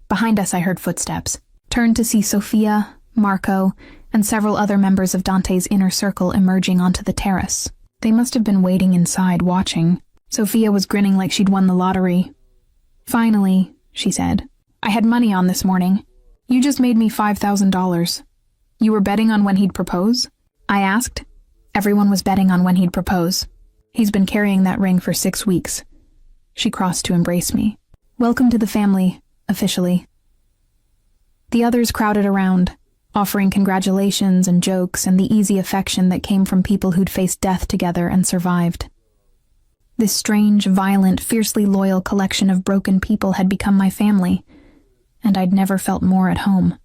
A: Behind us I heard footsteps. Turned to see Sophia, Marco, and several other members of Dante's inner circle emerging onto the terrace. They must have been waiting inside, watching. Sophia was grinning like she'd won the lottery. "Finally," she said. "I had money on this morning. You just made me $5,000. You were betting on when he'd propose?" I asked. Everyone was betting on when he'd propose. He's been carrying that ring for 6 weeks. She crossed to embrace me. "Welcome to the family, officially." The others crowded around, offering congratulations and jokes and the easy affection that came from people who'd faced death together and survived. This strange, violent, fiercely loyal collection of broken people had become my family, and I'd never felt more at home.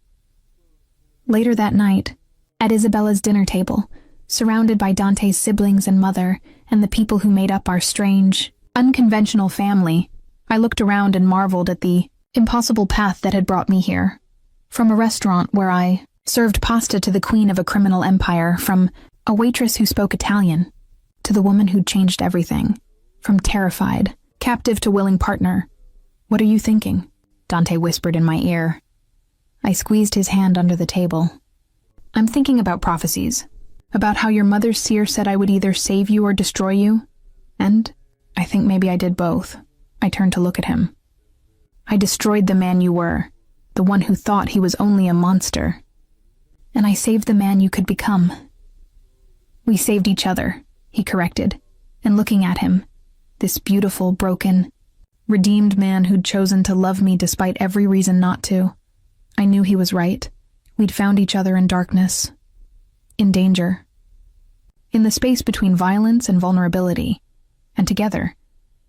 A: Later that night, at Isabella's dinner table, surrounded by Dante's siblings and mother and the people who made up our strange, unconventional family, I looked around and marveled at the impossible path that had brought me here. From a restaurant where I served pasta to the queen of a criminal empire, from a waitress who spoke Italian, to the woman who'd changed everything, from terrified, captive to willing partner. "What are you thinking?" Dante whispered in my ear. I squeezed his hand under the table. "I'm thinking about prophecies, about how your mother's seer said I would either save you or destroy you, and I think maybe I did both." I turned to look at him. "I destroyed the man you were, the one who thought he was only a monster. And I saved the man you could become." "We saved each other," he corrected, and looking at him, this beautiful, broken, redeemed man who'd chosen to love me despite every reason not to, I knew he was right. We'd found each other in darkness, in danger, in the space between violence and vulnerability, and together,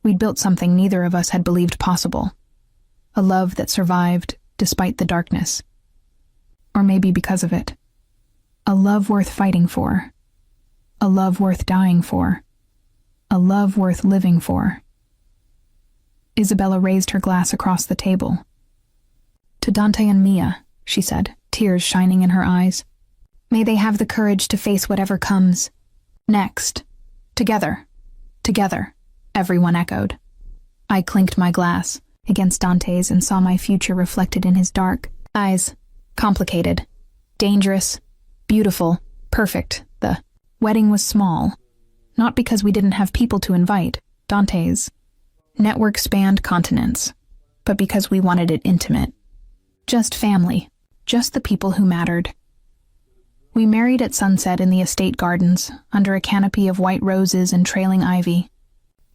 A: we'd built something neither of us had believed possible. A love that survived despite the darkness. or maybe because of it. A love worth fighting for. A love worth dying for. A love worth living for. Isabella raised her glass across the table. To Dante and Mia, she said, tears shining in her eyes. May they have the courage to face whatever comes. Next. Together. Together, everyone echoed. I clinked my glass against Dante's and saw my future reflected in his dark eyes. Complicated. Dangerous. Beautiful. Perfect. The wedding was small. Not because we didn't have people to invite, Dante's network spanned continents, but because we wanted it intimate. Just family. Just the people who mattered. We married at sunset in the estate gardens, under a canopy of white roses and trailing ivy.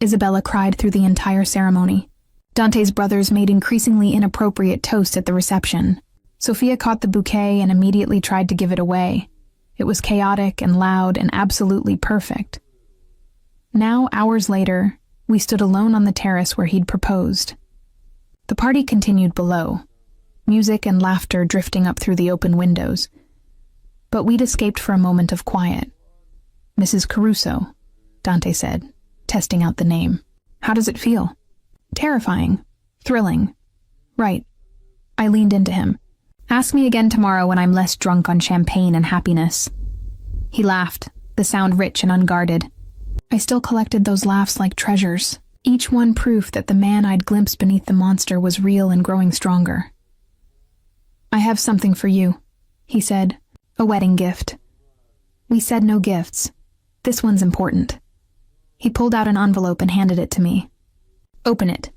A: Isabella cried through the entire ceremony. Dante's brothers made increasingly inappropriate toasts at the reception. Sophia caught the bouquet and immediately tried to give it away. It was chaotic and loud and absolutely perfect. Now, hours later, we stood alone on the terrace where he'd proposed. The party continued below, music and laughter drifting up through the open windows. But we'd escaped for a moment of quiet. Mrs. Caruso, Dante said, testing out the name. How does it feel? Terrifying. Thrilling. Right. I leaned into him. Ask me again tomorrow when I'm less drunk on champagne and happiness. He laughed, the sound rich and unguarded. I still collected those laughs like treasures, each one proof that the man I'd glimpsed beneath the monster was real and growing stronger. I have something for you, he said. A wedding gift. We said no gifts. This one's important. He pulled out an envelope and handed it to me. Open it.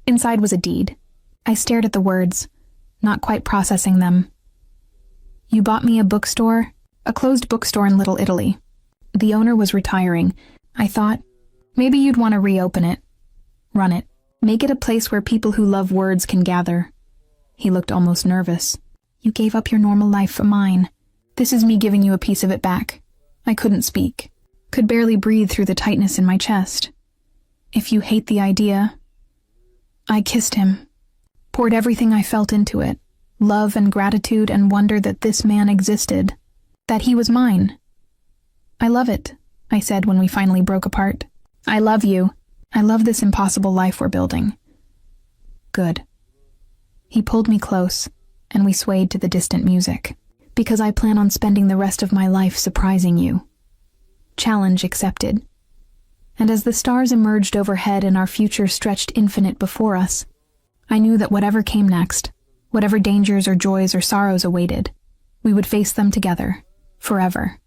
A: Inside was a deed. I stared at the words, not quite processing them. You bought me a bookstore, a closed bookstore in Little Italy. The owner was retiring. I thought, maybe you'd want to reopen it. Run it. Make it a place where people who love words can gather. He looked almost nervous. You gave up your normal life for mine. This is me giving you a piece of it back. I couldn't speak. Could barely breathe through the tightness in my chest. If you hate the idea... I kissed him. Poured everything I felt into it. Love and gratitude and wonder that this man existed. That he was mine. I love it, I said when we finally broke apart. I love you. I love this impossible life we're building. Good. He pulled me close, and we swayed to the distant music. Because I plan on spending the rest of my life surprising you. Challenge accepted. And as the stars emerged overhead and our future stretched infinite before us, I knew that whatever came next, whatever dangers or joys or sorrows awaited, we would face them together, forever.